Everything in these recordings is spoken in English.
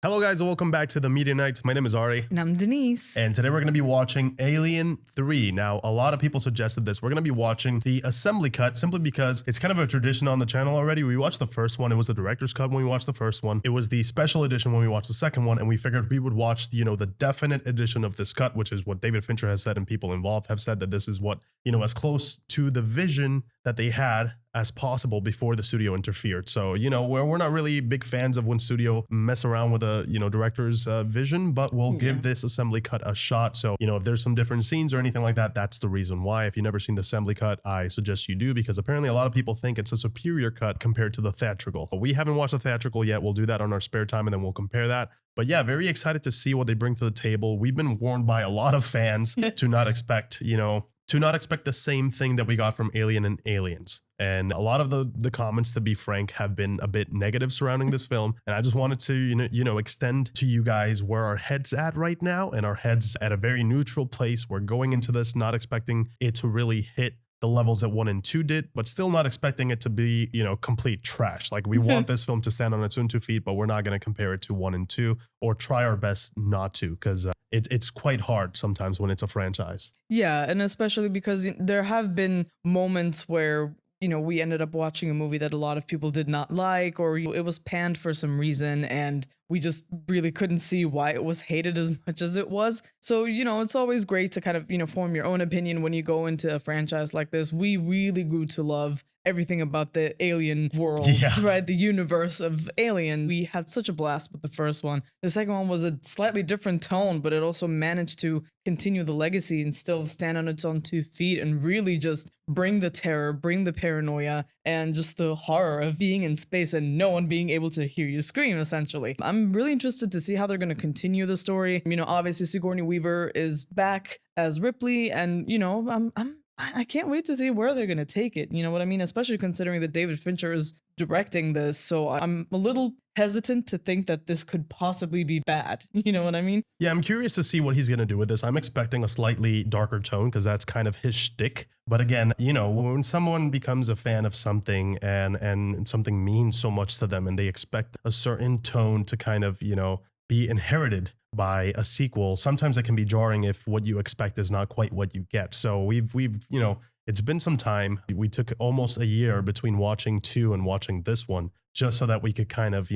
Hello guys and welcome back to the Media Nights. My name is Ari. And I'm Denise. And today we're going to be watching Alien 3. Now, a lot of people suggested this. We're going to be watching the assembly cut simply because it's kind of a tradition on the channel already. We watched the first one. It was the director's cut when we watched the first one. It was the special edition when we watched the second one. And we figured we would watch, the definite edition of this cut, which is what David Fincher has said and people involved have said that this is what, as close to the vision that they had as possible before the studio interfered. So, we're not really big fans of when studio mess around with a, director's vision, but we'll give this assembly cut a shot. So, if there's some different scenes or anything like that, that's the reason why. If you've never seen the assembly cut, I suggest you do, because apparently a lot of people think it's a superior cut compared to the theatrical. But we haven't watched the theatrical yet. We'll do that on our spare time and then we'll compare that. But yeah, very excited to see what they bring to the table. We've been warned by a lot of fans to not expect, the same thing that we got from Alien and Aliens. And a lot of the comments, to be frank, have been a bit negative surrounding this film. And I just wanted to, extend to you guys where our head's at right now. And our head's at a very neutral place. We're going into this not expecting it to really hit the levels that 1 and 2 did, but still not expecting it to be, complete trash. Like, we want this film to stand on its own 2 feet, but we're not going to compare it to 1 and 2 or try our best not to, because it's quite hard sometimes when it's a franchise. Yeah, and especially because there have been moments where we ended up watching a movie that a lot of people did not like, or it was panned for some reason, and we just really couldn't see why it was hated as much as it was. So, it's always great to kind of, form your own opinion when you go into a franchise like this. We really grew to love everything about the Alien world, right? The universe of Alien. We had such a blast with the first one. The second one was a slightly different tone, but it also managed to continue the legacy and still stand on its own 2 feet and really just bring the terror, bring the paranoia, and just the horror of being in space and no one being able to hear you scream, essentially. I'm really interested to see how they're going to continue the story. Obviously Sigourney Weaver is back as Ripley, and I can't wait to see where they're going to take it. You know what I mean? Especially considering that David Fincher is directing this. So I'm a little hesitant to think that this could possibly be bad. You know what I mean? Yeah, I'm curious to see what he's going to do with this. I'm expecting a slightly darker tone because that's kind of his shtick. But again, when someone becomes a fan of something and something means so much to them and they expect a certain tone to kind of, be inherited by a sequel, sometimes it can be jarring if what you expect is not quite what you get. So we've it's been some time. We took almost a year between watching 2 and watching this one just so that we could kind of,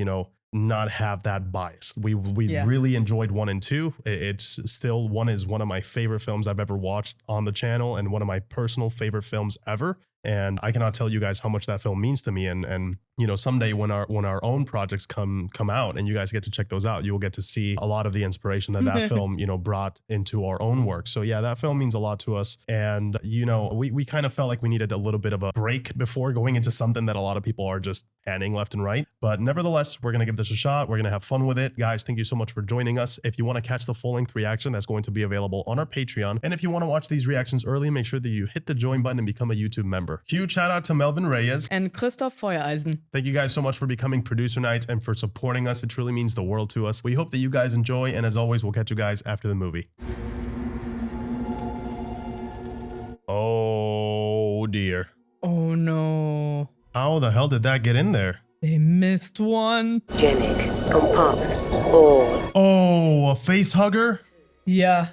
not have that bias. We really enjoyed 1 and 2. It's still, 1 is one of my favorite films I've ever watched on the channel and one of my personal favorite films ever. And I cannot tell you guys how much that film means to me. And someday when our own projects come out and you guys get to check those out, you will get to see a lot of the inspiration that film, brought into our own work. So yeah, that film means a lot to us. And, we kind of felt like we needed a little bit of a break before going into something that a lot of people are just panning left and right. But nevertheless, we're going to give this a shot. We're going to have fun with it. Guys, thank you so much for joining us. If you want to catch the full-length reaction, that's going to be available on our Patreon. And if you want to watch these reactions early, make sure that you hit the join button and become a YouTube member. Huge shout out to Melvin Reyes and Christoph Feuereisen. Thank you guys so much for becoming Producer Nights and for supporting us. It truly means the world to us. We hope that you guys enjoy. And as always, we'll catch you guys after the movie. Oh dear. Oh no. How the hell did that get in there? They missed one. Genic compartment all. Oh, a face hugger? Yeah.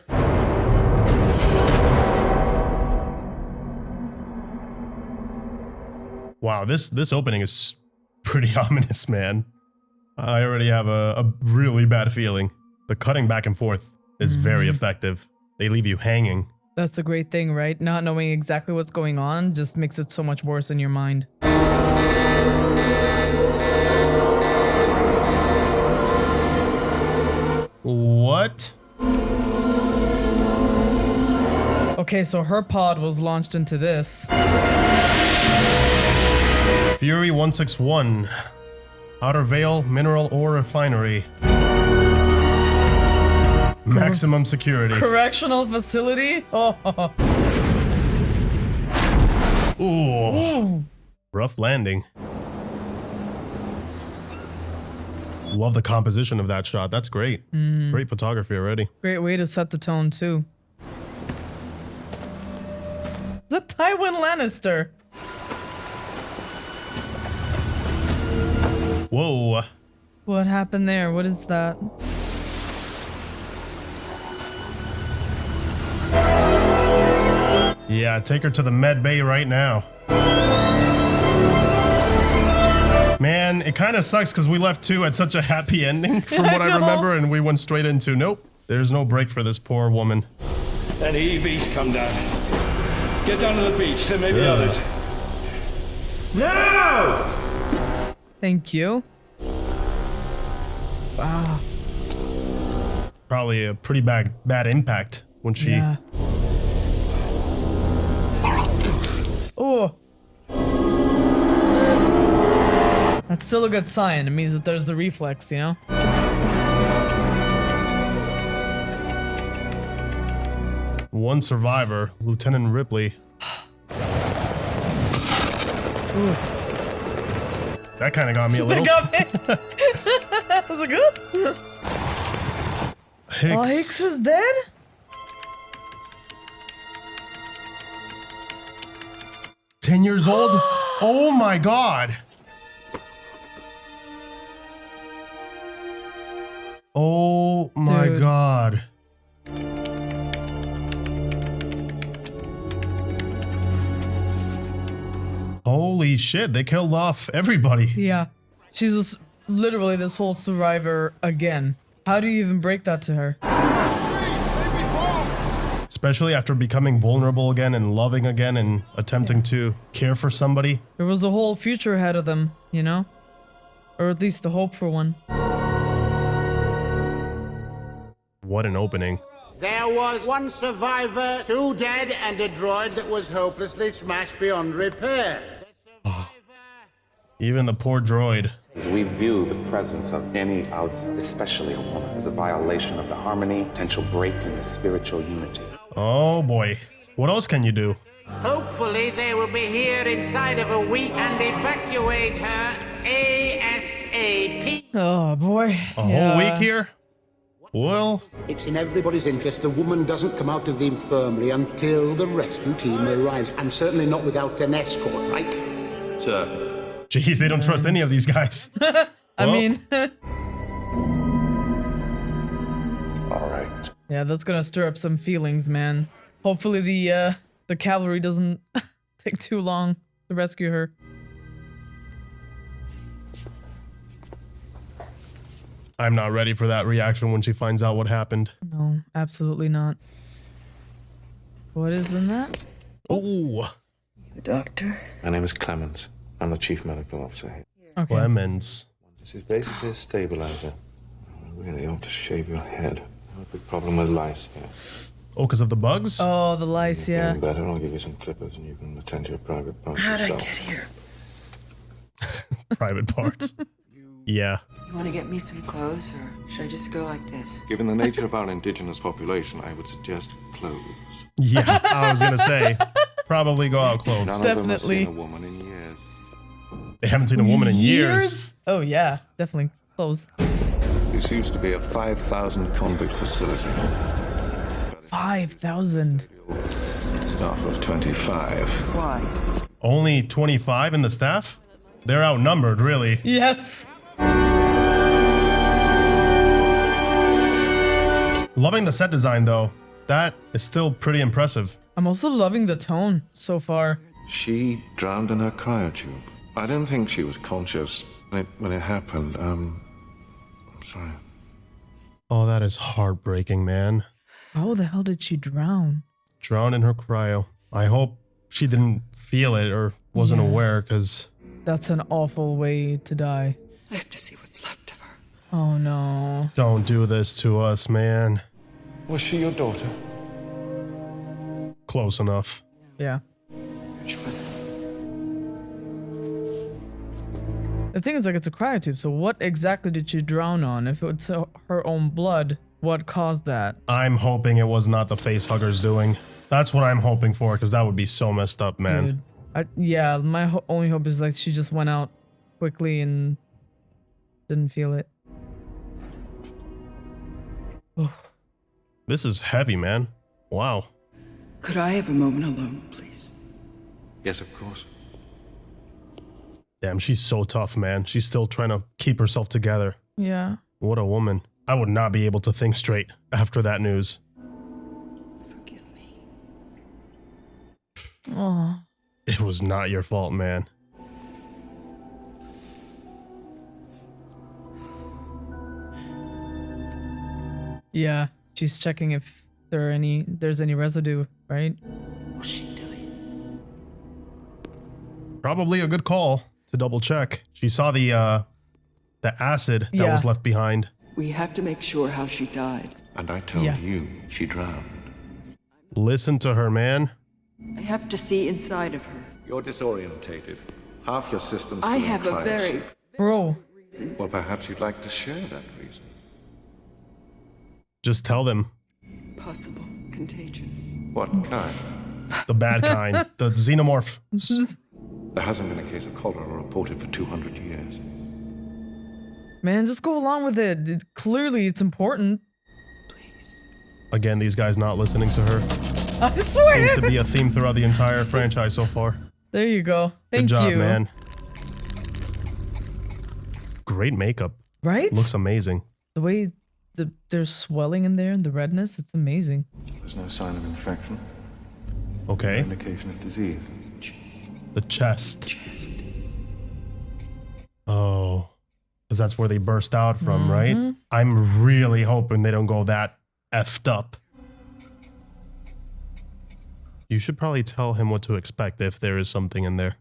Wow, this opening is pretty ominous, man. I already have a really bad feeling. The cutting back and forth is very effective. They leave you hanging. That's the great thing, right? Not knowing exactly what's going on just makes it so much worse in your mind. What? Okay, so her pod was launched into this. Fury 161. Outer Vale Mineral Ore Refinery. Maximum security. Correctional facility? Oh. Ooh. Rough landing. Love the composition of that shot. That's great. Great photography already. Great way to set the tone, too. Is that Tywin Lannister? Whoa. What happened there? What is that? Yeah, take her to the med bay right now. Man, it kind of sucks because we left 2 at such a happy ending from what I remember, and we went straight into, nope, there's no break for this poor woman. And EVs come down. Get down to the beach, there may be others. No! Thank you. Wow. Probably a pretty bad impact when she... Yeah. Oh. That's still a good sign. It means that there's the reflex, you know? One survivor, Lieutenant Ripley. Oof. That kind of got me a little. Got me. Was it good? Hicks. Oh, Hicks is dead? $10 years old? Oh my god. Oh my Dude. god. Holy shit, they killed off everybody. Yeah. She's just literally this whole survivor again. How do you even break that to her? Especially after becoming vulnerable again and loving again and attempting to care for somebody. There was a whole future ahead of them, you know? Or at least the hope for one. What an opening. There was one survivor, 2 dead, and a droid that was hopelessly smashed beyond repair. The survivor... Even the poor droid. We view the presence of any outside, especially a woman, as a violation of the harmony, potential break in the spiritual unity. Oh boy. What else can you do? Hopefully they will be here inside of a week and evacuate her ASAP. Oh boy. A whole week here? Well, It's in everybody's interest the woman doesn't come out of the infirmary until the rescue team arrives, and certainly not without an escort, right? Sir. geez, they don't trust any of these guys. I mean, All right. yeah, that's gonna stir up some feelings, man. Hopefully the cavalry doesn't take too long to rescue her. I'm not ready for that reaction when she finds out what happened. No, absolutely not. What is in that? Oh, The doctor? My name is Clemens. I'm the chief medical officer here. Okay. Clemens. This is basically a stabilizer. I really ought to shave your head. I have a big problem with lice here. Oh, because of the bugs? Oh, the lice, yeah. Getting better. I'll give you some clippers and you can attend to your private parts How'd I yourself. get here? Private parts. Yeah. You want to get me some clothes, or should I just go like this? Given the nature of our indigenous population, I would suggest clothes. Yeah, I was going to say, probably go out clothes. None Definitely. of them have seen a woman in years. They haven't seen a woman in years. Oh yeah, definitely clothes. This used to be a 5,000 convict facility. 5,000. Staff of 25. Why? Only 25 in the staff? They're outnumbered, really. Yes. Loving the set design, though. That is still pretty impressive. I'm also loving the tone so far. She drowned in her cryotube. I don't think she was conscious when it happened. I'm sorry. Oh, that is heartbreaking, man. How the hell did she drown? Drowned in her cryo. I hope she didn't feel it or wasn't Yeah. aware, because... That's an awful way to die. I have to see what's left of her. Oh no. Don't do this to us, man. Was she your daughter? Close enough. Yeah. She wasn't. The thing is, like, it's a cryotube, so what exactly did she drown on? If it's her own blood, what caused that? I'm hoping it was not the face huggers doing. That's what I'm hoping for, because that would be so messed up, man. Dude. Yeah, my only hope is, like, she just went out quickly and didn't feel it. This is heavy, man. Wow. Could I have a moment alone, please? Yes, of course. Damn, she's so tough, man. She's still trying to keep herself together. Yeah. What a woman. I would not be able to think straight after that news. Forgive me. Oh. It was not your fault, man. Yeah. She's checking if there's any residue, right? What's she doing? Probably a good call to double check. She saw the acid that was left behind. We have to make sure how she died. And I told you she drowned. Listen to her, man. I have to see inside of her. You're disorientated. Half your system's still I in have a client very sleep. Bro. reason. Well, perhaps you'd like to share that reason. Just tell them. Possible contagion. What kind? The bad kind. The Xenomorph. There hasn't been a case of cholera reported for 200 years. Man, just go along with it. Clearly, it's important. Please. Again, these guys not listening to her. I swear. Seems to be a theme throughout the entire franchise so far. There you go. Thank Good job, you. man. Great makeup. Right? Looks amazing. The way there's swelling in there and the redness, it's amazing. There's no sign of infection. Okay. No indication of disease. The chest. Oh. Because that's where they burst out from, right? I'm really hoping they don't go that effed up. You should probably tell him what to expect if there is something in there.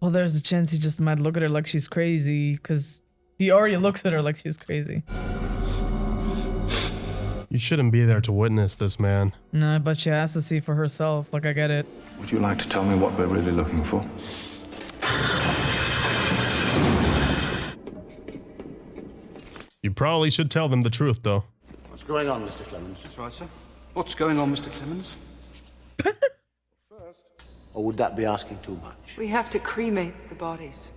Well, there's a chance he just might look at her like she's crazy, because he already looks at her like she's crazy. You shouldn't be there to witness this, man. No, but she has to see for herself. Like, I get it. Would you like to tell me what we're really looking for? You probably should tell them the truth, though. What's going on, Mr. Clemens? That's right, sir. What's going on, Mr. Clemens? Or would that be asking too much? We have to cremate the bodies.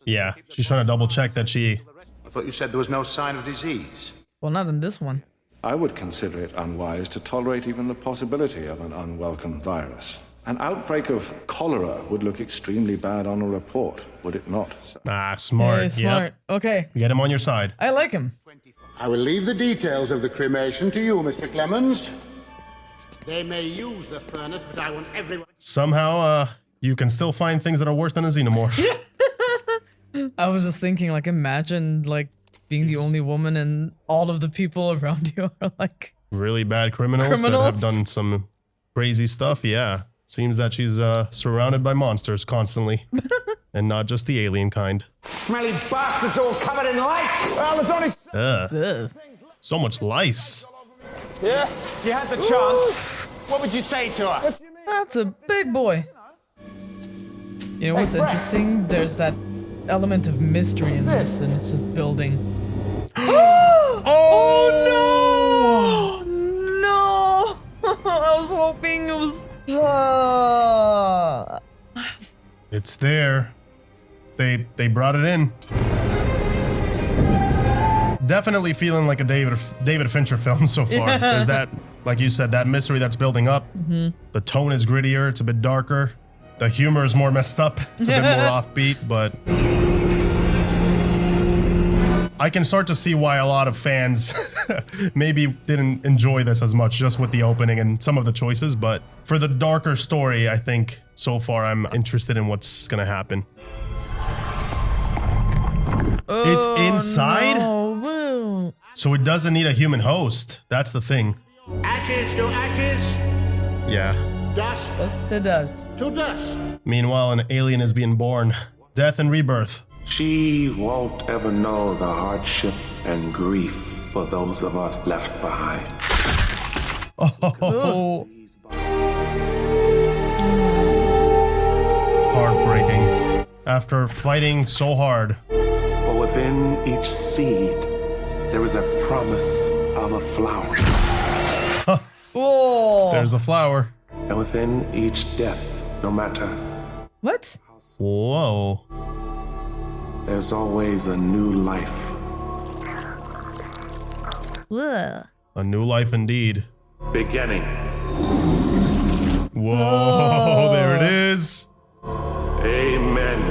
Yeah, she's trying to double check that she... I thought you said there was no sign of disease. Well, not in this one. I would consider it unwise to tolerate even the possibility of an unwelcome virus. An outbreak of cholera would look extremely bad on a report, would it not? Ah, smart. Hey, smart. Yep. Okay. Get him on your side. I like him. I will leave the details of the cremation to you, Mr. Clemens. They may use the furnace, but I want everyone... Somehow, you can still find things that are worse than a Xenomorph. I was just thinking, like, imagine, like, being the only woman and all of the people around you are, like... Really bad criminals that have done some crazy stuff, yeah. Seems that she's surrounded by monsters constantly. And not just the alien kind. Smelly bastards all covered in lice! Well, there's only... Ugh. So much lice. Yeah? You had the chance. What would you say to her? That's a big boy. You know what's interesting? There's that element of mystery in this, and it's just building. Oh, no! I was hoping it was... It's there. They brought it in. Definitely feeling like a David Fincher film so far. Yeah. There's that, like you said, that mystery that's building up. The tone is grittier. It's a bit darker. The humor is more messed up. It's a bit more offbeat, but I can start to see why a lot of fans maybe didn't enjoy this as much just with the opening and some of the choices. But for the darker story, I think so far I'm interested in what's gonna happen. It's inside? No. So it doesn't need a human host. That's the thing. Ashes to ashes, Yeah. dust Dust to dust. to dust. Meanwhile, an alien is being born. Death and rebirth. She won't ever know the hardship and grief for those of us left behind. Oh. Heartbreaking. After fighting so hard. For within each seed, there is a promise of a flower. Whoa. There's the flower. And within each death, no matter, What? Whoa. there's always a new life. Ugh. A new life indeed. Beginning. Whoa, there it is. Amen.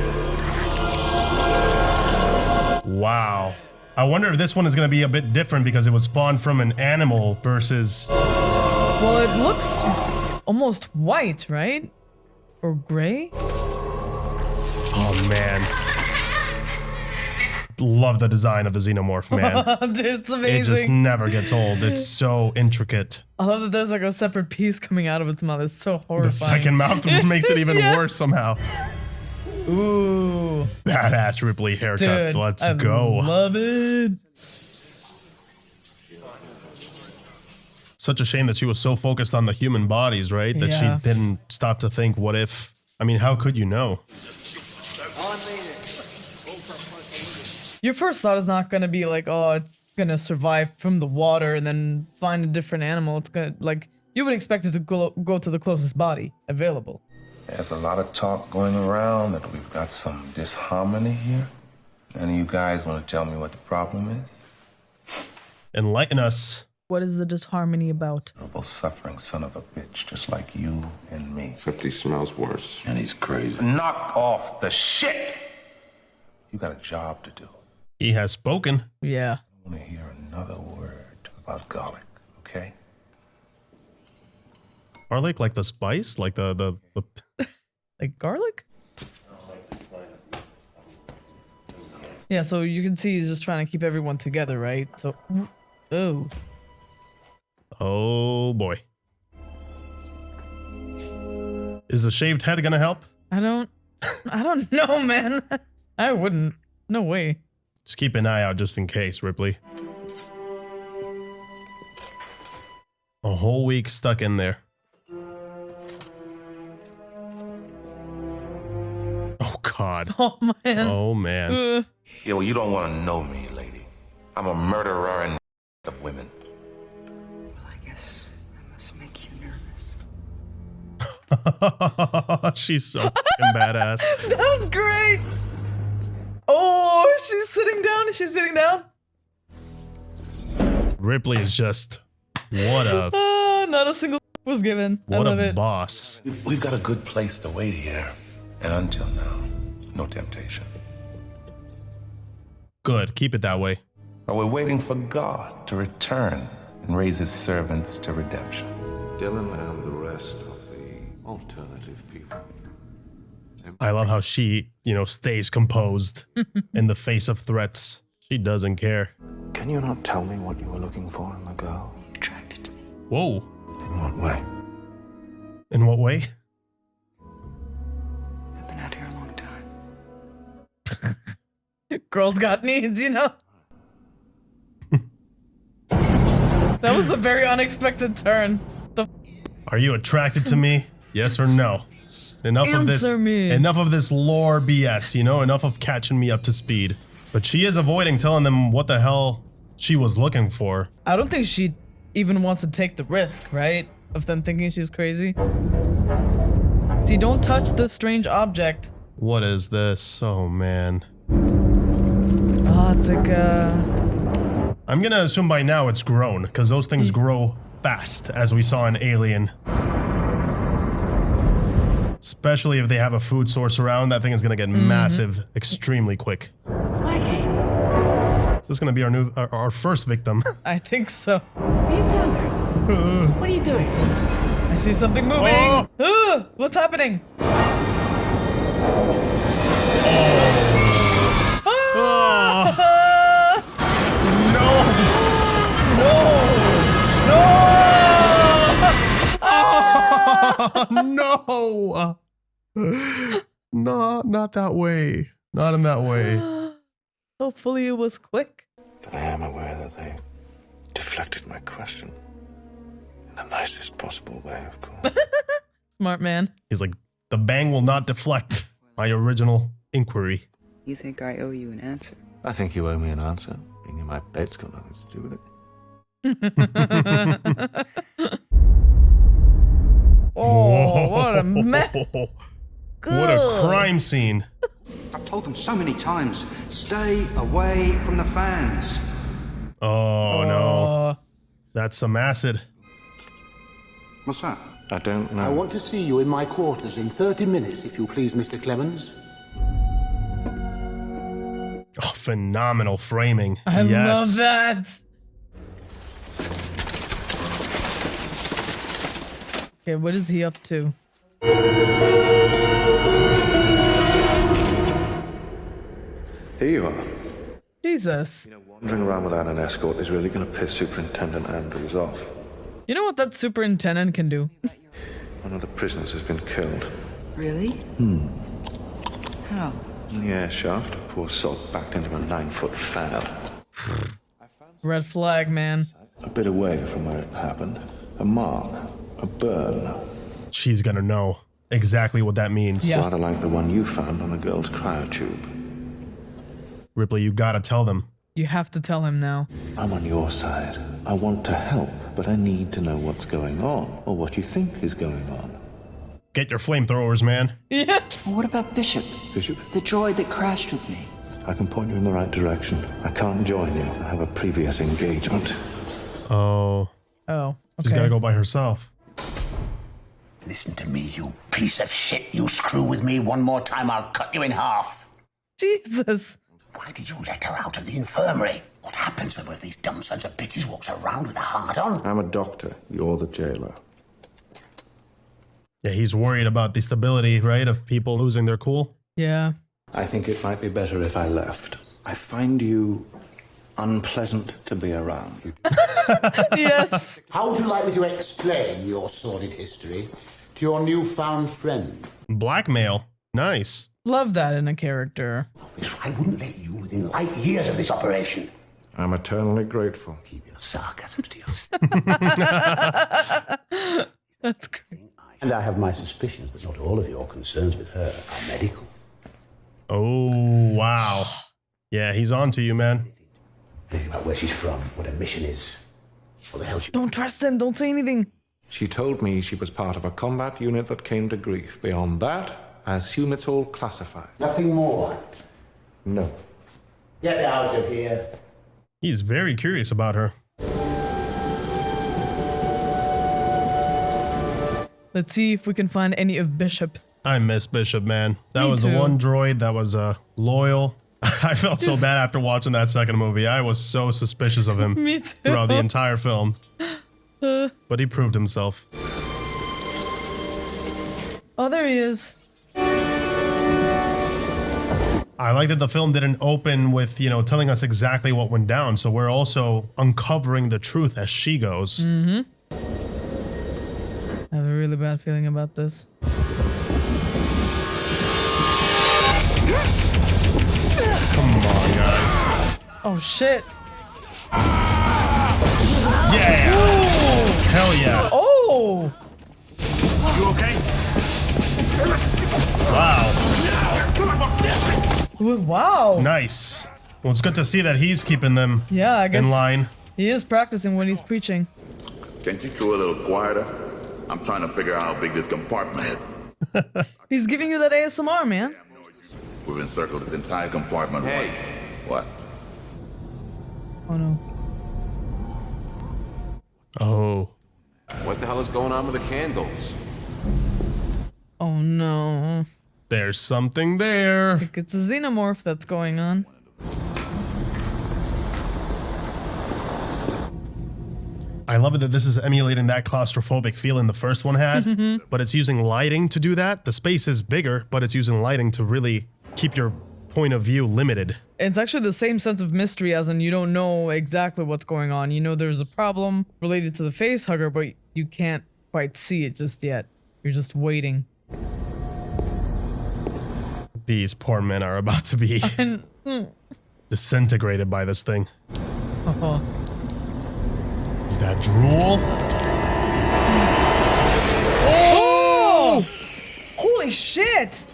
Wow. I wonder if this one is going to be a bit different because it was spawned from an animal versus... Well, it looks almost white, right? Or gray? Oh, man. Love the design of the Xenomorph, man. Dude, it's amazing. It just never gets old. It's so intricate. I love that there's like a separate piece coming out of its mouth. It's so horrifying. The second mouth makes it even worse somehow. Ooh. Badass Ripley haircut. Dude, Let's I go. Love it. Such a shame that she was so focused on the human bodies, right? That Yeah. she didn't stop to think, what if? I mean, how could you know? Your first thought is not going to be like, oh, it's going to survive from the water and then find a different animal. It's going to, like, you would expect it to go to the closest body available. There's a lot of talk going around that we've got some disharmony here. Any of you guys want to tell me what the problem is? Enlighten us. What is the disharmony about? Terrible suffering son of a bitch, just like you and me. Except he smells worse. And he's crazy. Knock off the shit! You got a job to do. He has spoken. Yeah. I want to hear another word about garlic, okay? Garlic, like the spice? Like the Like garlic? Yeah, so you can see he's just trying to keep everyone together, right? So, oh. Oh boy. Is the shaved head gonna help? I don't know, man. I wouldn't. No way. Just keep an eye out just in case, Ripley. A whole week stuck in there. Oh God. Oh man. Oh man. Yeah, well, you don't want to know me, lady. I'm a murderer and of women. Well, I guess I must make you nervous. She's so fucking badass. That was great. Oh, she's sitting down. Is she sitting down? Ripley is just what a Not a single was given. I what love a it. boss. We've got a good place to wait here. And until now, no temptation. Good. Keep it that way. But we're waiting for God to return and raise his servants to redemption. Dylan and the rest of the alternative people. I love how she, stays composed in the face of threats. She doesn't care. Can you not tell me what you were looking for in the girl? Attracted to me. Whoa. In what way? In what way? I've been out here a long time. Girls got needs, That was a very unexpected turn. Are you attracted to me? Yes or no? Enough of this. Answer me. Enough of this lore BS. Enough of catching me up to speed. But she is avoiding telling them what the hell she was looking for. I don't think she even wants to take the risk, right? Of them thinking she's crazy. See, don't touch the strange object. What is this? Oh man. Oh, it's like I'm gonna assume by now it's grown, because those things grow fast, as we saw in Alien. Especially if they have a food source around, that thing is gonna get massive extremely quick. Mikey, Is this gonna be our first victim? I think so. what are you doing there? What are you doing? I see something moving. What's happening? No! No, not that way. Not in that way. Hopefully it was quick. But I am aware that they deflected my question. In the nicest possible way, of course. Smart man. He's like, the bang will not deflect my original inquiry. You think I owe you an answer? I think you owe me an answer. Being in my bed's got nothing to do with it. Oh, what a mess. What a crime scene. I've told them so many times, stay away from the fans. Oh, no. That's some acid. What's that? I don't know. I want to see you in my quarters in 30 minutes, if you please, Mr. Clemens. Oh, phenomenal framing. I yes. love that. Okay, what is he up to? Here you are. Jesus. Wandering around without an escort is really going to piss Superintendent Andrews off. You know what that superintendent can do? One of the prisoners has been killed. Really? How? In the air shaft, a poor sod backed into a 9-foot fan. Red flag, man. A bit away from where it happened. A mark. A burn. She's gonna know exactly what that means. Rather like the one you found on the girl's cryotube. Ripley, you gotta tell them. You have to tell him now. I'm on your side. I want to help, but I need to know what's going on, or what you think is going on. Get your flamethrowers, man. Yes. Well, what about Bishop? Bishop? The droid that crashed with me. I can point you in the right direction. I can't join you. I have a previous engagement. Oh. Oh, okay. She's gotta go by herself. Listen to me, you piece of shit. You screw with me one more time, I'll cut you in half. Jesus. Why did you let her out of the infirmary? What happens when one of these dumb sons of bitches walks around with a heart on? I'm a doctor. You're the jailer. Yeah, he's worried about the stability, right, of people losing their cool. Yeah. I think it might be better if I left. I find you unpleasant to be around. Yes. How would you like me to explain your sordid history to your newfound friend? Blackmail. Nice. Love that in a character. Officer, I wouldn't let you within light years of this operation. I'm eternally grateful. Keep your sarcasm to yourself. That's great. And I have my suspicions that not all of your concerns with her are medical. Oh, wow. Yeah, he's on to you, man. Anything about where she's from, what her mission is, what the hell she... Don't trust him. Don't say anything. She told me she was part of a combat unit that came to grief. Beyond that, I assume it's all classified. Nothing more. No. Get out of here. He's very curious about her. Let's see if we can find any of Bishop. I miss Bishop, man. That Me was too. the one droid that was loyal. I felt so bad after watching that second movie. I was so suspicious of him Me too. throughout the entire film. But he proved himself. Oh, there he is. I like that the film didn't open with, telling us exactly what went down. So we're also uncovering the truth as she goes. Mm-hmm. I have a really bad feeling about this. Come on, guys. Oh, shit. Yeah. Ooh. Hell yeah. Oh. You okay? Wow. Wow. Nice. Well, it's good to see that he's keeping them Yeah, I guess in line. he is practicing when he's preaching. Can't you chew a little quieter? I'm trying to figure out how big this compartment is. He's giving you that ASMR, man. We've encircled this entire compartment. Hey. What? Oh, no. Oh. What the hell is going on with the candles? Oh, no. There's something there. I think it's a xenomorph that's going on. I love it that this is emulating that claustrophobic feeling the first one had, but it's using lighting to do that. The space is bigger, but it's using lighting to really keep your point of view limited. It's actually the same sense of mystery as in you don't know exactly what's going on. You know there's a problem related to the face hugger, but you can't quite see it just yet. You're just waiting. These poor men are about to be disintegrated by this thing. Oh. Is that drool? Oh! Holy shit!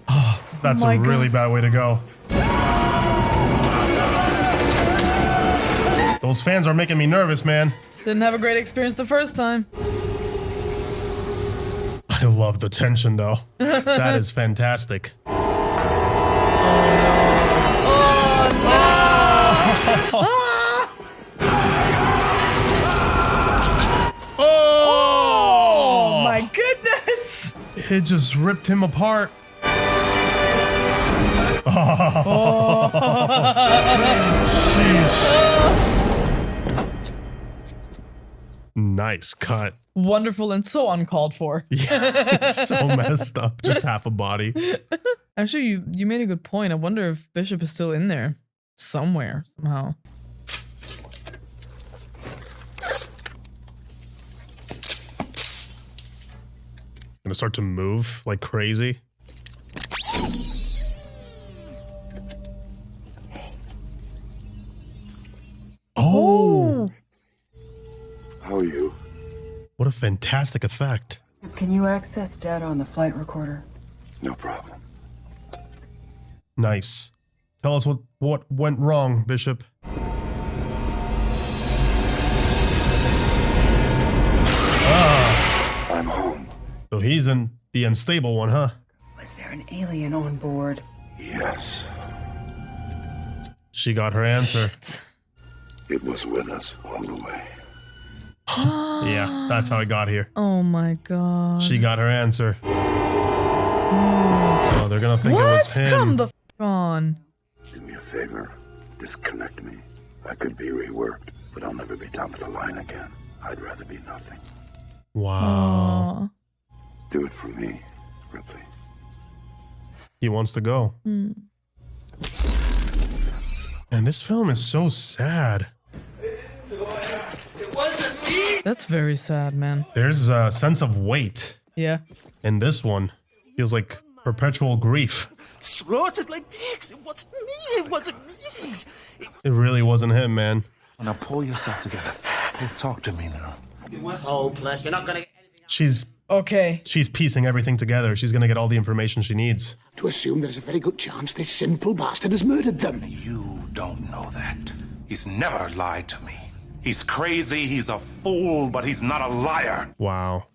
Oh, that's a really bad way to go. Those fans are making me nervous, man. Didn't have a great experience the first time. I love the tension, though. That is fantastic. Oh my goodness! It just ripped him apart. Sheesh. Nice cut. Wonderful and so uncalled for. Yeah, so messed up. Just half a body. Actually, you made a good point. I wonder if Bishop is still in there somewhere, somehow. Gonna start to move like crazy. Oh! How are you? What a fantastic effect. Can you access data on the flight recorder? No problem. Nice. Tell us what went wrong, Bishop. I'm home. So he's in the unstable one, huh? Was there an alien on board? Yes. She got her answer. It was with us all the way. Yeah, that's how it got here. Oh my god. She got her answer. Oh, they're gonna think it was him. Come the f on. Do me a favor. Disconnect me. I could be reworked, but I'll never be down to the line again. I'd rather be nothing. Wow. Do it for me, Ripley. He wants to go. And this film is so sad. That's very sad, man. There's a sense of weight. Yeah. In this one, feels like perpetual grief. Slaughtered like pigs. It wasn't me. It wasn't me. It really wasn't him, man. Now pull yourself together. Talk to me now. Hopeless. You're not gonna get anything. She's piecing everything together. She's gonna get all the information she needs. To assume there's a very good chance this simple bastard has murdered them. You don't know that. He's never lied to me. He's crazy, he's a fool, but he's not a liar. Wow.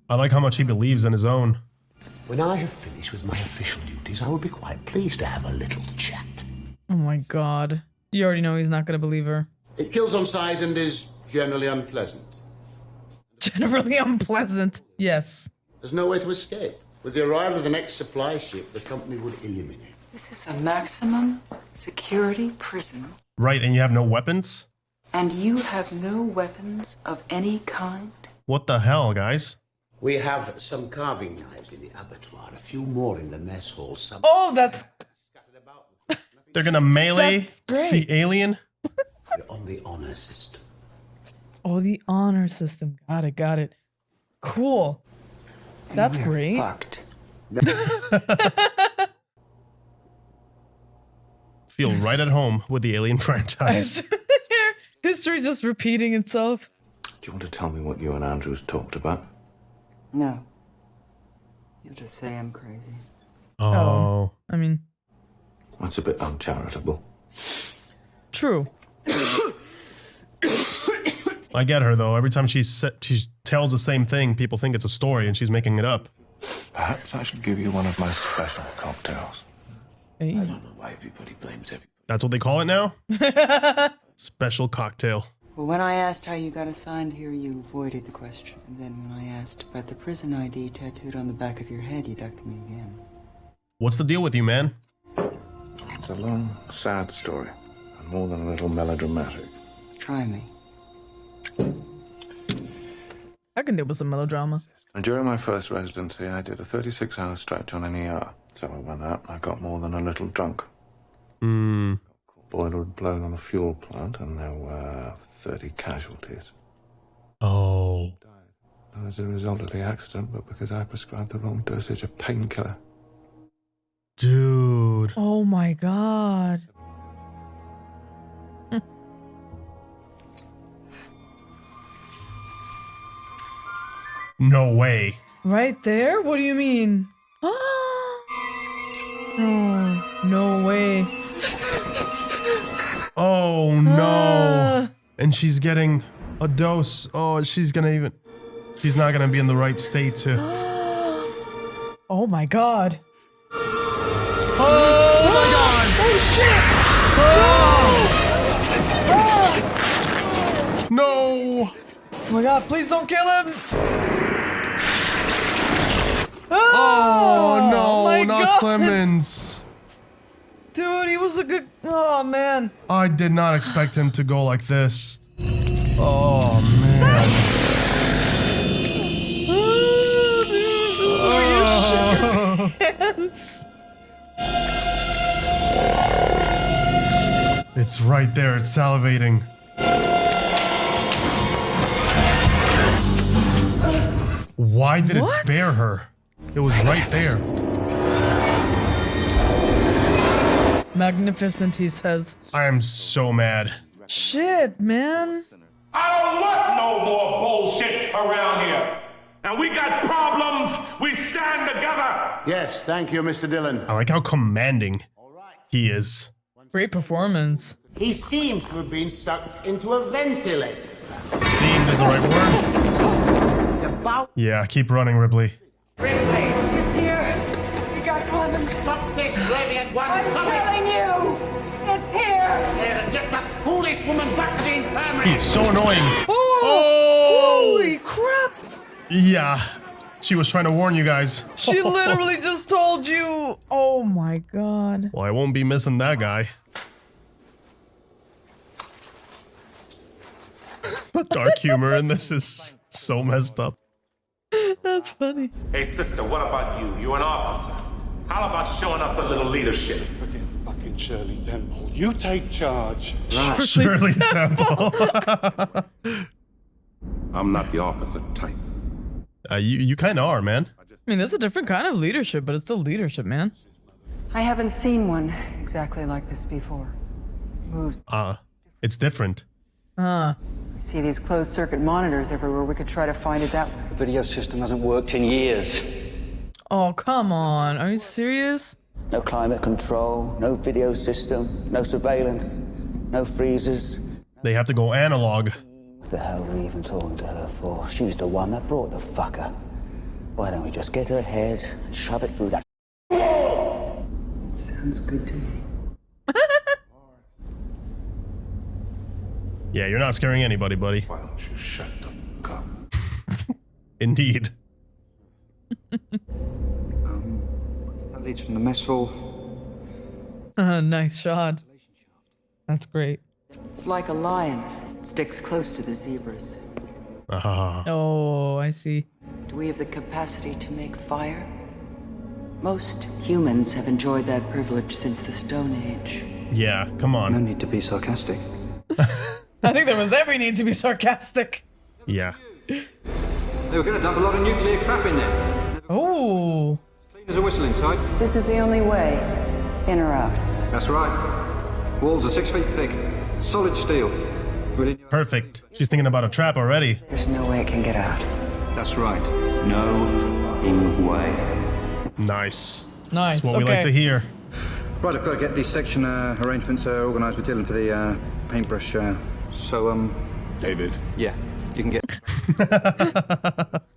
I like how much he believes in his own. When I have finished with my official duties, I will be quite pleased to have a little chat. Oh my god. You already know he's not gonna believe her. It kills on sight and is generally unpleasant. Generally unpleasant. Yes. There's no way to escape. With the arrival of the next supply ship, the company would eliminate. This is a maximum security prison. Right, and you have no weapons? And you have no weapons of any kind? What the hell, guys? We have some carving knives in the abattoir, a few more in the mess hall. Some Oh, that's... They're gonna melee That's great. the alien? We're on the honor system. Oh, the honor system. Got it. Cool. That's We're great. Fucked. Feel right at home with the Alien franchise. History just repeating itself. Do you want to tell me what you and Andrews talked about? No. You'll just say I'm crazy. Oh. I mean... That's a bit uncharitable. True. I get her, though. Every time she tells the same thing, people think it's a story and she's making it up. Perhaps I should give you one of my special cocktails. Hey. I don't know why everybody blames everybody. That's what they call it now? Special cocktail. Well, when I asked how you got assigned here, you avoided the question. And then when I asked about the prison ID tattooed on the back of your head, you ducked me again. What's the deal with you, man? It's a long, sad story, and more than a little melodramatic. Try me. I can deal with some melodrama. And during my first residency, I did a 36-hour stretch on an ER. So I went out and I got more than a little drunk. Boiler had blown on a fuel plant, and there were 30 casualties. Oh. Not as a result of the accident, but because I prescribed the wrong dosage of painkiller. Dude. Oh my god. No way. Right there? What do you mean? No. No way. Oh no. And she's getting a dose. Oh, she's not gonna be in the right state to. Oh my god. Oh my god! Oh shit! Oh! No! Oh my god, please don't kill him! Oh no, my not God. Clemens. Dude, he was a good. Oh man. I did not expect him to go like this. Oh man. Oh, dude, this is where you shake your hands. It's right there. It's salivating. Why did it spare her? It was right there. Magnificent, he says. I am so mad. Shit, man. I don't want no more bullshit around here. And we got problems. We stand together. Yes, thank you, Mr. Dillon. I like how commanding he is. Great performance. He seems to have been sucked into a ventilator. Seemed is the right word. Yeah, keep running, Ripley. Ripley! It's here. We got Clemens. Stop this lady at once! I'm Stop telling you. It's here. There and get that foolish woman back to the infirmary. He's so annoying. Oh! Holy crap! Yeah, she was trying to warn you guys. She literally just told you. Oh my God. Well, I won't be missing that guy. The dark humor in this is so messed up. That's funny. Hey, sister, what about you? You're an officer. How about showing us a little leadership? Fucking Shirley Temple. You take charge. Right. Shirley Temple. I'm not the officer type. You kind of are, man. I mean, that's a different kind of leadership, but it's still leadership, man. I haven't seen one exactly like this before. Moves. It's different. I see these closed circuit monitors everywhere. We could try to find it that way. The video system hasn't worked in years. Oh, come on. Are you serious? No climate control, no video system, no surveillance, no freezers. They have to go analog. What the hell are we even talking to her for? She's the one that brought the fucker. Why don't we just get her head and shove it through that wall? It sounds good to me. Yeah, you're not scaring anybody, buddy. Why don't you shut the fuck up? Indeed. That leads from the mess hall. Nice shot. That's great. It's like a lion. It sticks close to the zebras. Oh, I see. Do we have the capacity to make fire? Most humans have enjoyed that privilege since the Stone Age. Yeah, come on. No need to be sarcastic. I think there was every need to be sarcastic. Yeah. They were going to dump a lot of nuclear crap in there. Oh. Clean as a whistle inside. This is the only way. In or out? That's right. Walls are 6 feet thick. Solid steel. Perfect. She's thinking about a trap already. There's no way it can get out. That's right. No fucking way. Nice. Nice. That's what we like to hear. Right, I've got to get these section arrangements organised with Dylan for the paintbrush. David. Yeah, you can get.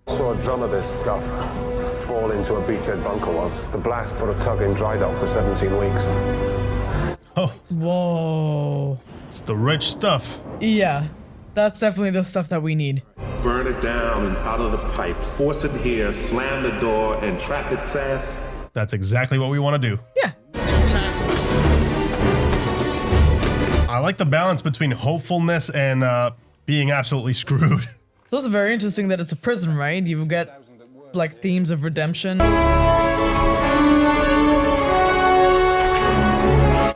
Saw a drum of this stuff fall into a beachhead bunker once. The blast put a tug in dry dock for 17 weeks. Oh. Whoa. It's the rich stuff. Yeah, that's definitely the stuff that we need. Burn it down and out of the pipes. Force it here, slam the door, and trap its ass. That's exactly what we want to do. Yeah. I like the balance between hopefulness and being absolutely screwed. So it's very interesting that it's a prison, right? You get like themes of redemption.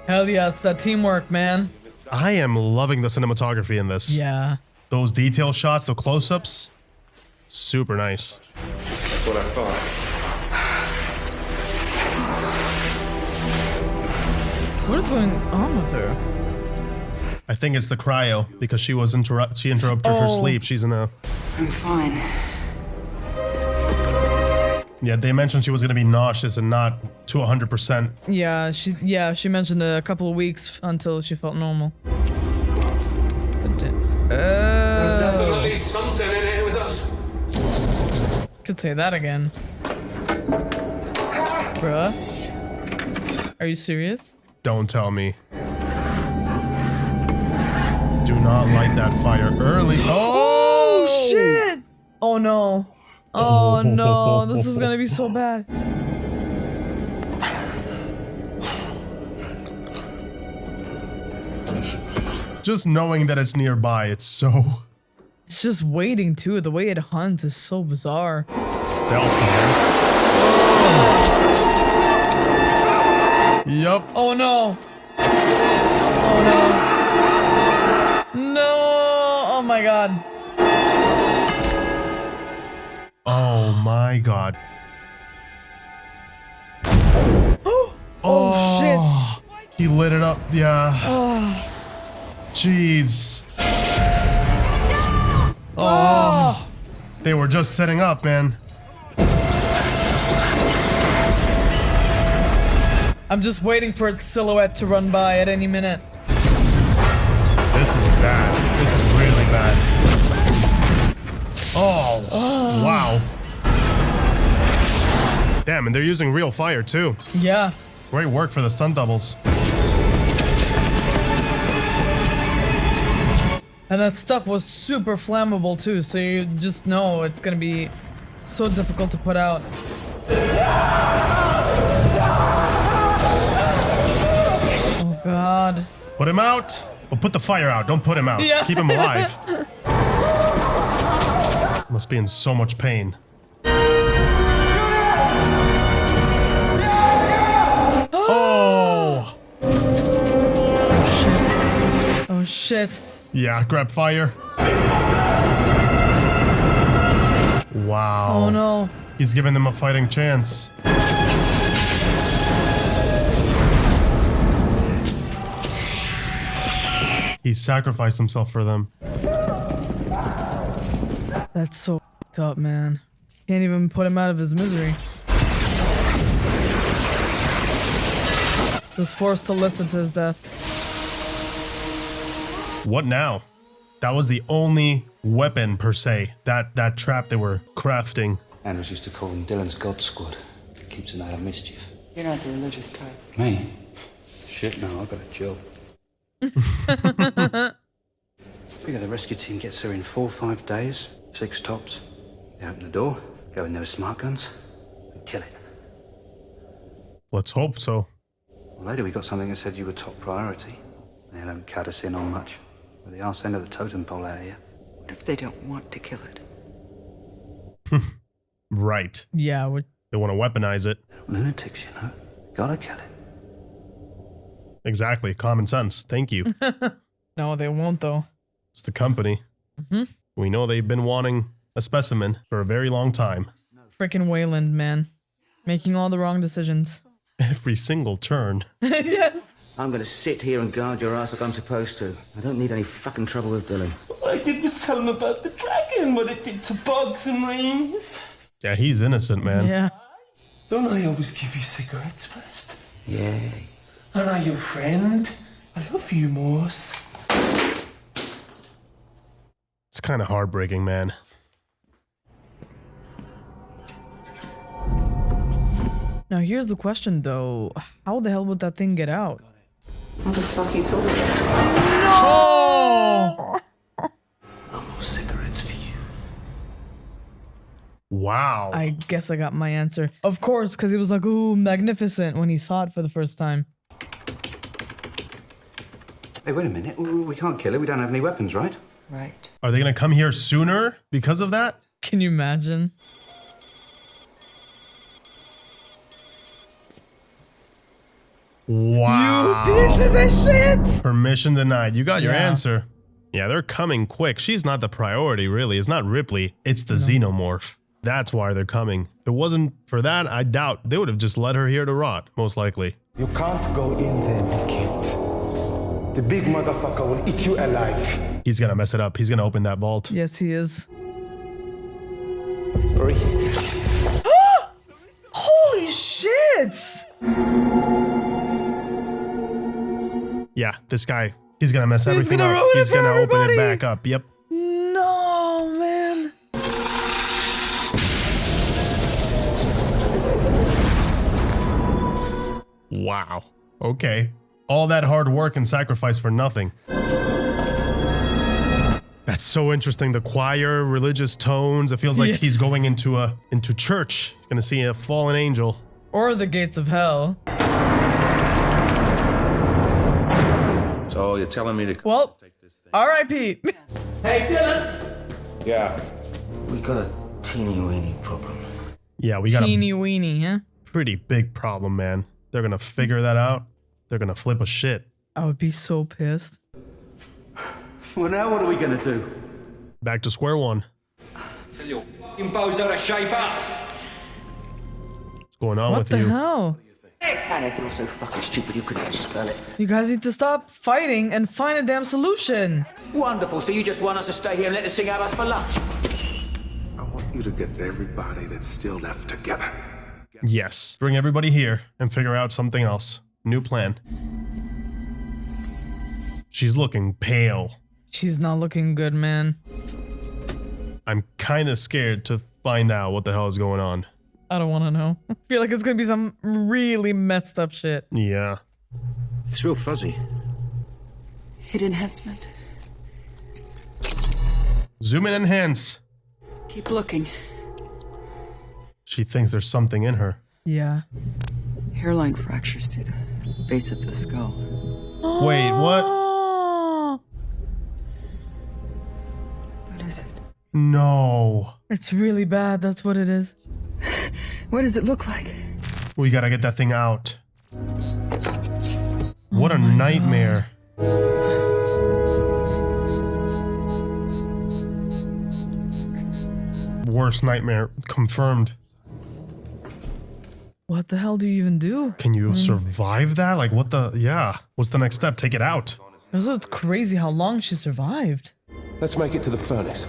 Hell yeah, it's that teamwork, man. I am loving the cinematography in this. Yeah. Those detail shots, the close-ups, super nice. That's what I thought. What is going on with her? I think it's the cryo because she was she interrupted her sleep. She's in a. I'm fine. Yeah, they mentioned she was gonna be nauseous and not to 100%. Yeah, she mentioned a couple of weeks until she felt normal. There's definitely something in here with us. Could say that again. Bruh. Are you serious? Don't tell me. Do not light that fire early. Oh shit! Oh no. Oh no, this is gonna be so bad. Just knowing that it's nearby, it's so... It's just waiting too. The way it hunts is so bizarre. Stealth, man. Yup. Oh no. Oh no. No. Oh my god. Oh my god. Oh shit. He lit it up. Yeah. Oh. Jeez. Oh. They were just setting up, man. I'm just waiting for its silhouette to run by at any minute. This is bad. This is really bad. Oh. Wow. Damn, and they're using real fire too. Yeah. Great work for the stunt doubles. And that stuff was super flammable too, so you just know it's gonna be so difficult to put out. Oh god. Put him out, or put the fire out. Don't put him out. Yeah. Keep him alive. Must be in so much pain. Oh! Oh shit. Oh shit. Yeah, grab fire. Wow. Oh no. He's giving them a fighting chance. He sacrificed himself for them. That's so f***ed up, man. Can't even put him out of his misery. Was forced to listen to his death. What now? That was the only weapon, per se, that trap they were crafting. Andrews used to call them Dylan's God Squad. Keeps an eye on mischief. You're not the religious type. Me? Shit, no, I got a job. Figure the rescue team gets there in 4 or 5 days, 6 tops. They open the door, go in there with smart guns, and kill it. Let's hope so. Well, later we got something that said you were top priority. They don't cut us in on much. We're the arse end of the totem pole out here. What if they don't want to kill it? Right. Yeah, they want to weaponize it. Lunatics, you know. Gotta kill it. Exactly. Common sense. Thank you. No, they won't though. It's the company. We know they've been wanting a specimen for a very long time. Frickin' Wayland, man. Making all the wrong decisions. Every single turn. Yes. I'm gonna sit here and guard your ass like I'm supposed to. I don't need any fucking trouble with Dylan. All I did was tell him about the dragon, what it did to bugs and rings. Yeah, he's innocent, man. Yeah. Don't I always give you cigarettes first? Yeah. And I your friend? I love you, Morse. It's kind of heartbreaking, man. Now here's the question though. How the hell would that thing get out? What the fuck are you talking about? No! No more cigarettes for you. Wow. I guess I got my answer. Of course, because he was like, ooh, magnificent when he saw it for the first time. Hey, wait a minute. We can't kill it. We don't have any weapons, right? Right. Are they going to come here sooner because of that? Can you imagine? Wow. You pieces of shit! Permission denied. You got your Yeah. answer. Yeah, they're coming quick. She's not the priority, really. It's not Ripley. It's the Xenomorph. That's why they're coming. If it wasn't for that, I doubt they would have just let her here to rot, most likely. You can't go in there, kid. The big motherfucker will eat you alive. He's gonna mess it up. He's gonna open that vault. Yes, he is. Sorry. Holy shit! Yeah, this guy, he's gonna mess He's everything gonna up. ruin it He's for gonna open it everybody. back up. Yep. No, man. Wow. Okay. All that hard work and sacrifice for nothing. That's so interesting. The choir, religious tones. It feels like he's going into church. He's gonna see a fallen angel. Or the gates of hell. So you're telling me to Well, R.I.P. Hey, Dylan. Yeah. We got a teeny weeny problem. Yeah, we got Teeny a weeny, huh? pretty big problem, man. They're gonna figure that out. They're gonna flip a shit. I would be so pissed. Well, now what are we gonna do? Back to square one. Tell your f***ing bozo to shape up. What's going on What with the you? hell? Panic, you're so fucking stupid you couldn't just spell it. You guys need to stop fighting and find a damn solution. Wonderful, so you just want us to stay here and let this thing have us for lunch? I want you to get everybody that's still left together. Yes. Bring everybody here and figure out something else. New plan. She's looking pale. She's not looking good, man. I'm kind of scared to find out what the hell is going on. I don't want to know. I feel like it's going to be some really messed up shit. Yeah. It's real fuzzy. Hit enhancement. Zoom in and enhance. Keep looking. She thinks there's something in her. Yeah. Hairline fractures through the base of the skull. Wait, what? What is it? No. It's really bad. That's what it is. What does it look like? We gotta get that thing out. What a nightmare. Worst nightmare confirmed. What the hell do you even do? Can you survive that? Like, what the? Yeah. What's the next step? Take it out. Also, it's crazy how long she survived. Let's make it to the furnace.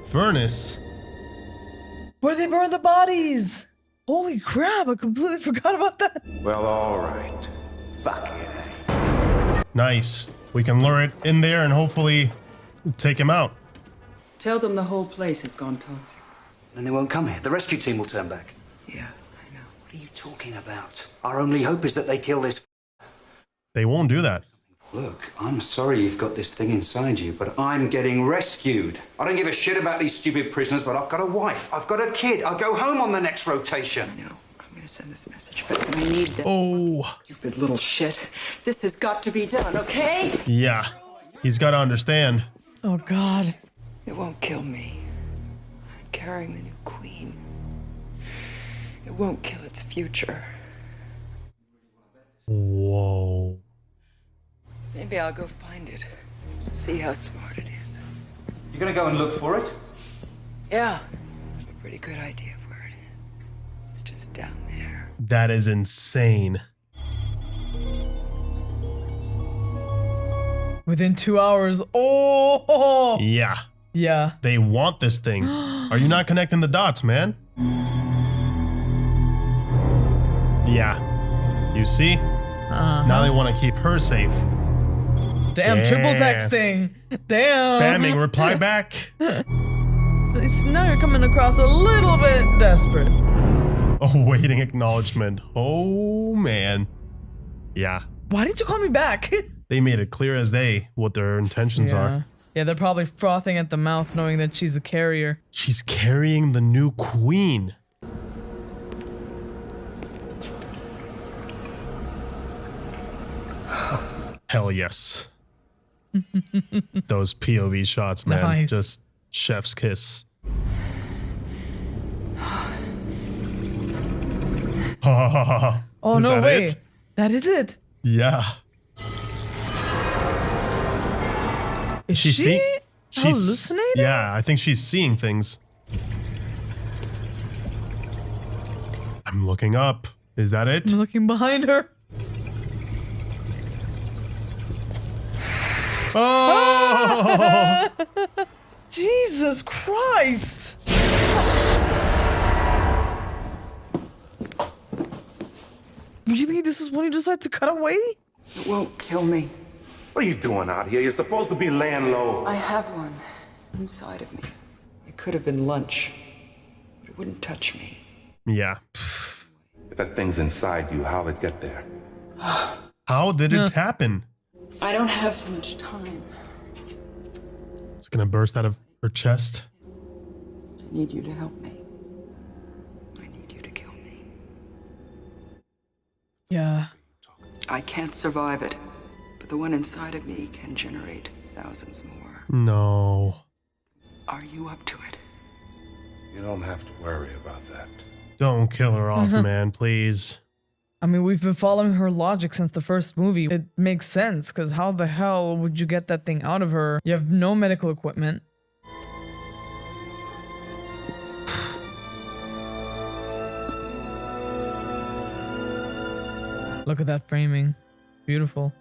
Furnace? Where they burn the bodies! Holy crap, I completely forgot about that. Well, all right. Fuck it, Nice. We can lure it in there and hopefully take him out. Tell them the whole place has gone toxic. Then they won't come here. The rescue team will turn back. Yeah, I know. What are you talking about? Our only hope is that they kill this. They won't do that. Look, I'm sorry you've got this thing inside you, but I'm getting rescued. I don't give a shit about these stupid prisoners, but I've got a wife. I've got a kid. I'll go home on the next rotation. I know. I'm gonna send this message, but I need that. Oh. Stupid little shit. This has got to be done, okay? Yeah. He's got to understand. Oh, God. It won't kill me. I'm carrying the new queen. It won't kill its future. Whoa. Maybe I'll go find it. See how smart it is. You gonna go and look for it? Yeah. I have a pretty good idea of where it is. It's just down there. That is insane. Within 2 hours. Oh! Yeah. Yeah. They want this thing. Are you not connecting the dots, man? Yeah. You see? Now they want to keep her safe. Damn, triple texting. Damn. Spamming reply back. Now you're coming across a little bit desperate. Awaiting acknowledgement. Oh, man. Yeah. Why didn't you call me back? They made it clear as day what their intentions are. Yeah, they're probably frothing at the mouth knowing that she's a carrier. She's carrying the new queen. Hell yes. Those POV shots, man. Nice. Just chef's kiss. Oh, Is no that way. it? That is it. Yeah. Is she hallucinating? Yeah, I think she's seeing things. I'm looking up. Is that it? I'm looking behind her. Oh! Jesus Christ! Really? This is when you decide to cut away? It won't kill me. What are you doing out here? You're supposed to be laying low. I have one inside of me. It could have been lunch, but it wouldn't touch me. Yeah. If that thing's inside you, how'd it get there? How did it happen? I don't have much time. It's gonna burst out of her chest. I need you to help me. I need you to kill me. Yeah. I can't survive it, but the one inside of me can generate thousands more. No. Are you up to it? You don't have to worry about that. Don't kill her off, man, please. I mean, we've been following her logic since the first movie. It makes sense, because how the hell would you get that thing out of her? You have no medical equipment. Look at that framing. Beautiful.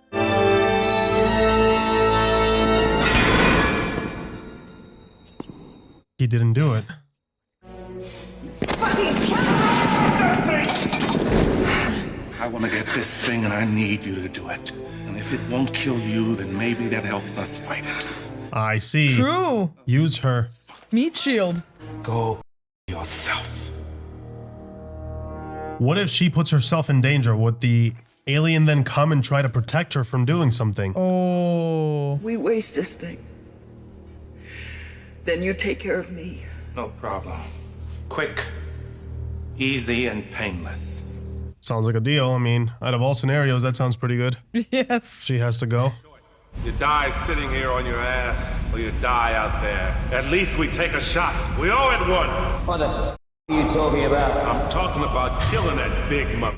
He didn't do it. I want to get this thing and I need you to do it. And if it won't kill you, then maybe that helps us fight it. I see. True. Use her. Meat shield. Go yourself. What if she puts herself in danger? Would the alien then come and try to protect her from doing something? Oh. We waste this thing. Then you take care of me. No problem. Quick, easy, and painless. Sounds like a deal. I mean, out of all scenarios, that sounds pretty good. Yes. She has to go. You die sitting here on your ass, or you die out there. At least we take a shot. We owe it one. What the f are you talking about? I'm talking about killing that big mother.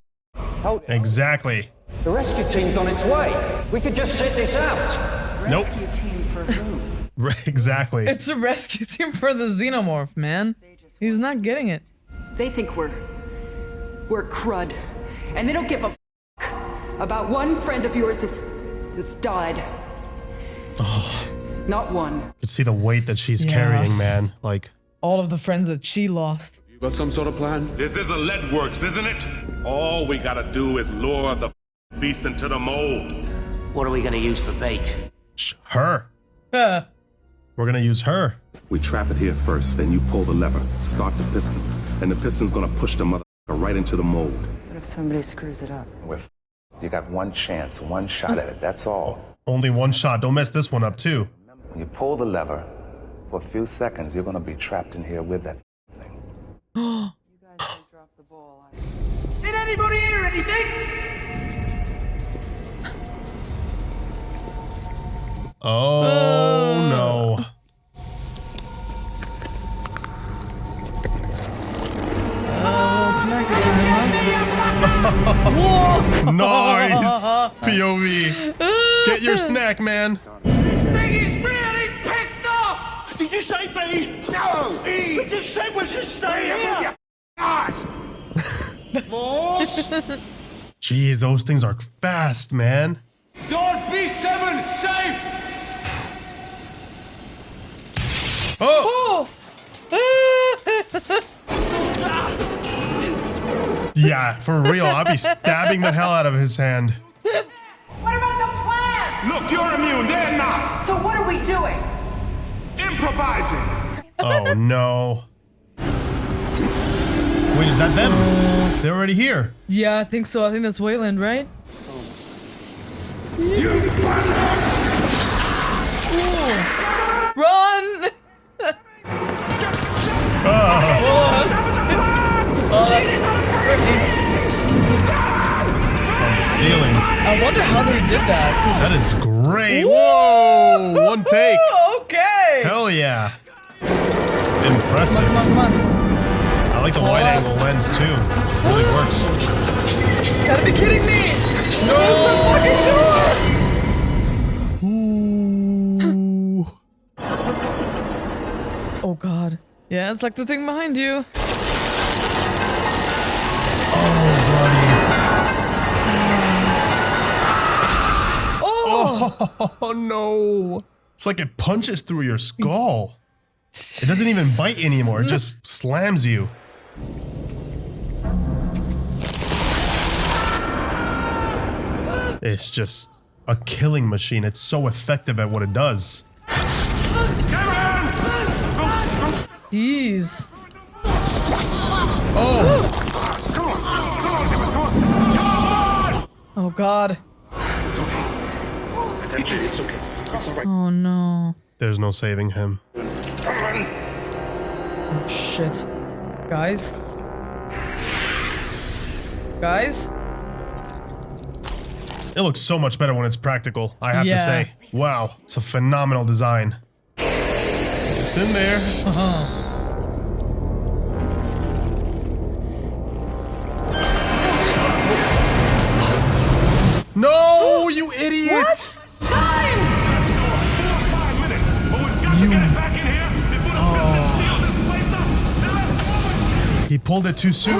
Exactly. The rescue team's on its way. We could just sit this out. Nope. Rescue team for who? Exactly. It's a rescue team for the Xenomorph, man. He's not getting it. They think we're crud. And they don't give a f about one friend of yours that's died. Oh. Not one. You can see the weight that she's carrying, man. Like, all of the friends that she lost. You got some sort of plan? This is a lead works, isn't it? All we gotta do is lure the beast into the mold. What are we gonna use for bait? Her. We're gonna use her. We trap it here first, then you pull the lever, start the piston, and the piston's gonna push the mother right into the mold. What if somebody screws it up? You got one chance, one shot at it, that's all. Only one shot. Don't mess this one up, too. When you pull the lever, for a few seconds, you're gonna be trapped in here with that thing. You guys don't drop the ball. Did anybody hear anything? Oh, no. Snack time, huh? Nice. POV. Get your snack, man. This thing is really pissed off! Did you say B? No! E! We just said we should stay here! Jeez, those things are fast, man. Door B7 safe! Oh! Yeah, for real. I'll be stabbing the hell out of his hand. What about the plan? Look, you're immune, they're not. So what are we doing? Improvising. Oh, no. Wait, is that them? They're already here. Yeah, I think so. I think that's Wayland, right? Run! Oh, that's great. It's on the ceiling. I wonder how they did that. That is great. Whoa! One take. Okay. Hell yeah. Impressive. Come on. I like the wide angle lens too. Really works. Gotta be kidding me! No! Ooh. Oh god. Yeah, it's like the thing behind you. Oh no. It's like it punches through your skull. It doesn't even bite anymore. It just slams you. It's just a killing machine. It's so effective at what it does. Jeez. Oh. Oh god. It's okay. It's okay. It's all right. Oh no. There's no saving him. Oh, shit. Guys? Guys? It looks so much better when it's practical, I have to say. Wow, it's a phenomenal design. It's in there. No, you idiot! What? Time! He pulled it too soon.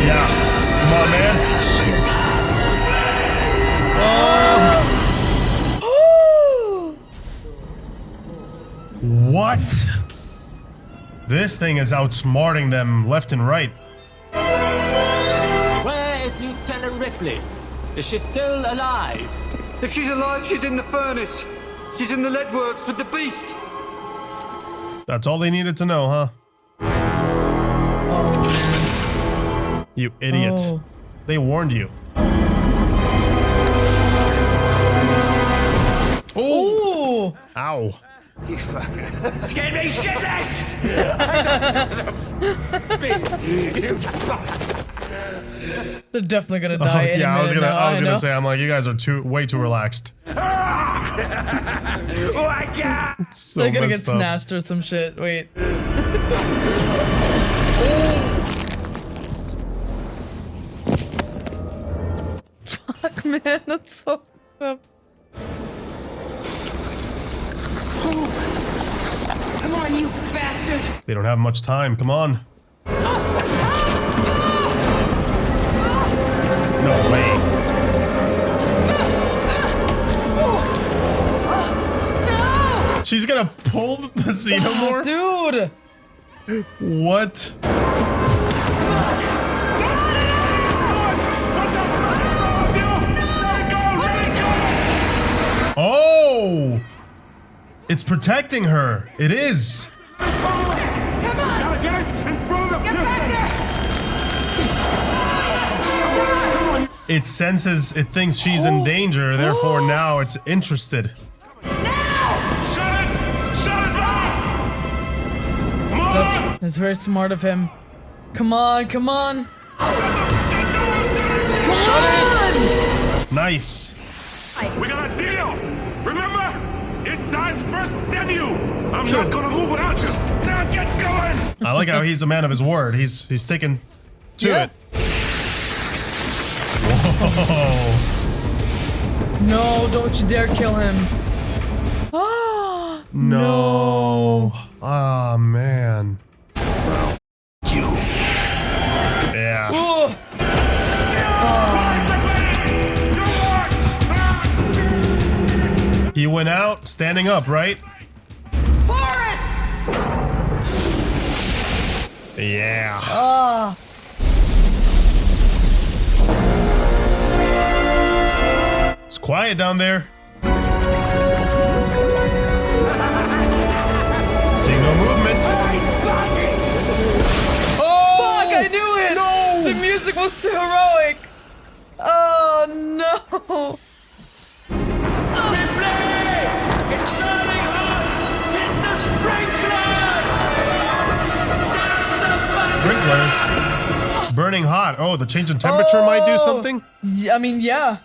Yeah. Come on, man. Shit. What? This thing is outsmarting them left and right. Where is Lieutenant Ripley? Is she still alive? If she's alive, she's in the furnace. She's in the lead works with the beast. That's all they needed to know, huh? Oh. You idiot. Oh. They warned you. Oh! Ow. You fucker. Scared me shitless! You fucker. They're definitely gonna die. Any Yeah, I was minute now, gonna say, I'm like, you guys are way too relaxed. Oh my god! It's so They're gonna get messed up. snatched or some shit. Wait. Fuck, man, that's so fucked up. Come on, you bastard! They don't have much time. Come on. No way. She's gonna pull the Xenomorph? Dude! What? Oh! It's protecting her. It is. Come on! Gotta get it and throw the pistol! It senses, it thinks she's in danger, therefore now it's interested. That's very smart of him. Come on, come on. Nice. We got a deal! Remember? It dies first, then you! I'm not gonna move without you! Now get going! I like how he's a man of his word. He's sticking to it. Whoa. No, don't you dare kill him. No. Ah, man. You. Yeah. He went out standing up, right? Yeah. It's quiet down there. Seeing no movement. Oh! Fuck, I knew it! No! The music was too heroic! Oh, no! Sprinklers? Burning hot. Oh, the change in temperature might do something? I mean, yeah.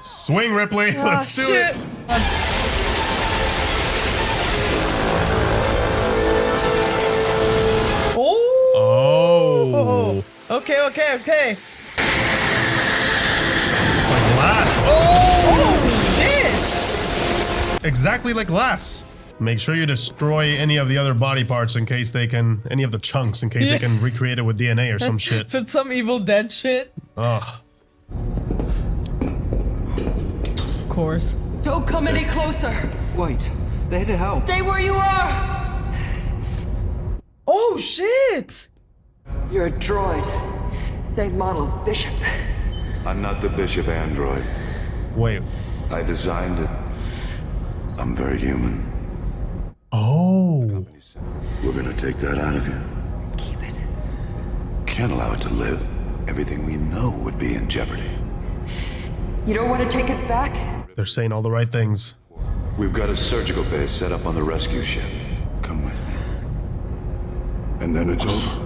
Swing, Ripley. Let's do shit. it. Oh. Okay. It's like glass. Oh shit! Exactly like glass. Make sure you destroy any of the other body parts in case they can, any of the chunks in case they can recreate it with DNA or some shit. If it's some Evil Dead shit. Ugh. Of course. Don't come any closer. Wait, they're to help. Stay where you are. Oh shit! You're a droid. Same model as Bishop. I'm not the Bishop android. Wait. I designed it. I'm very human. Oh. We're gonna take that out of you. Keep it. Can't allow it to live. Everything we know would be in jeopardy. You don't want to take it back? They're saying all the right things. We've got a surgical base set up on the rescue ship. Come with me. And then it's over.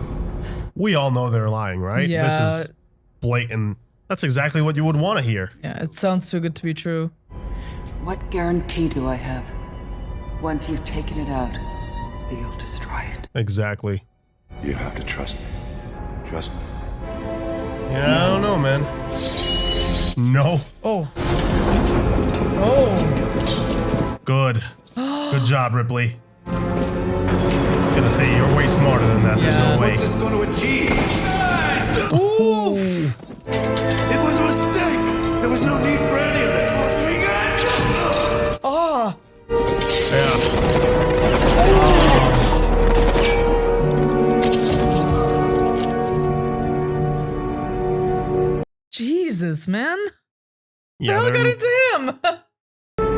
We all know they're lying, right? Yeah. This is blatant. That's exactly what you would want to hear. Yeah, it sounds too good to be true. What guarantee do I have? Once you've taken it out, that you'll destroy it. Exactly. You have to trust me. Trust me. Yeah, I don't know, man. No. Oh. Oh. Good. Good job, Ripley. I was gonna say you're way smarter than that. There's no way. What's this going to achieve? Oof. It was a mistake. There was no need for any of it. Ah. Jesus, man. Yeah, What the hell got into him?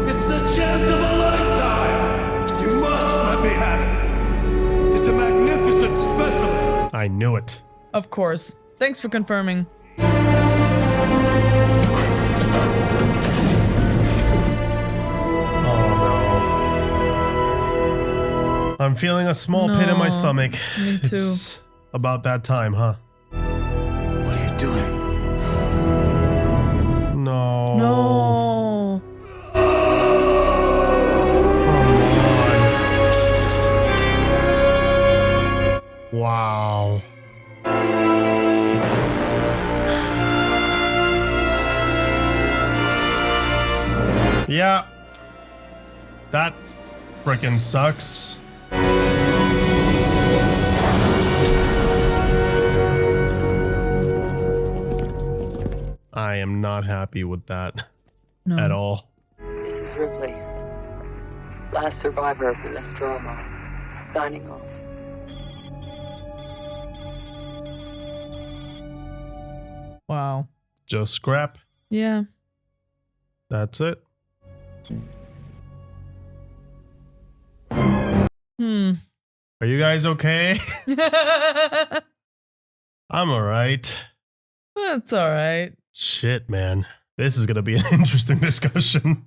It's the chance of a lifetime. You must let me have it. It's a magnificent specimen. I knew it. Of course. Thanks for confirming. I'm feeling a small pit in my stomach. Me too. It's about that time, huh? What are you doing? No. No. Wow. Yeah. That frickin' sucks. I am not happy with that at all. This is Ripley, last survivor of the Nostromo, signing off. Wow. Just scrap. Yeah. That's it. Are you guys okay? I'm alright. That's all right. Shit, man. This is going to be an interesting discussion.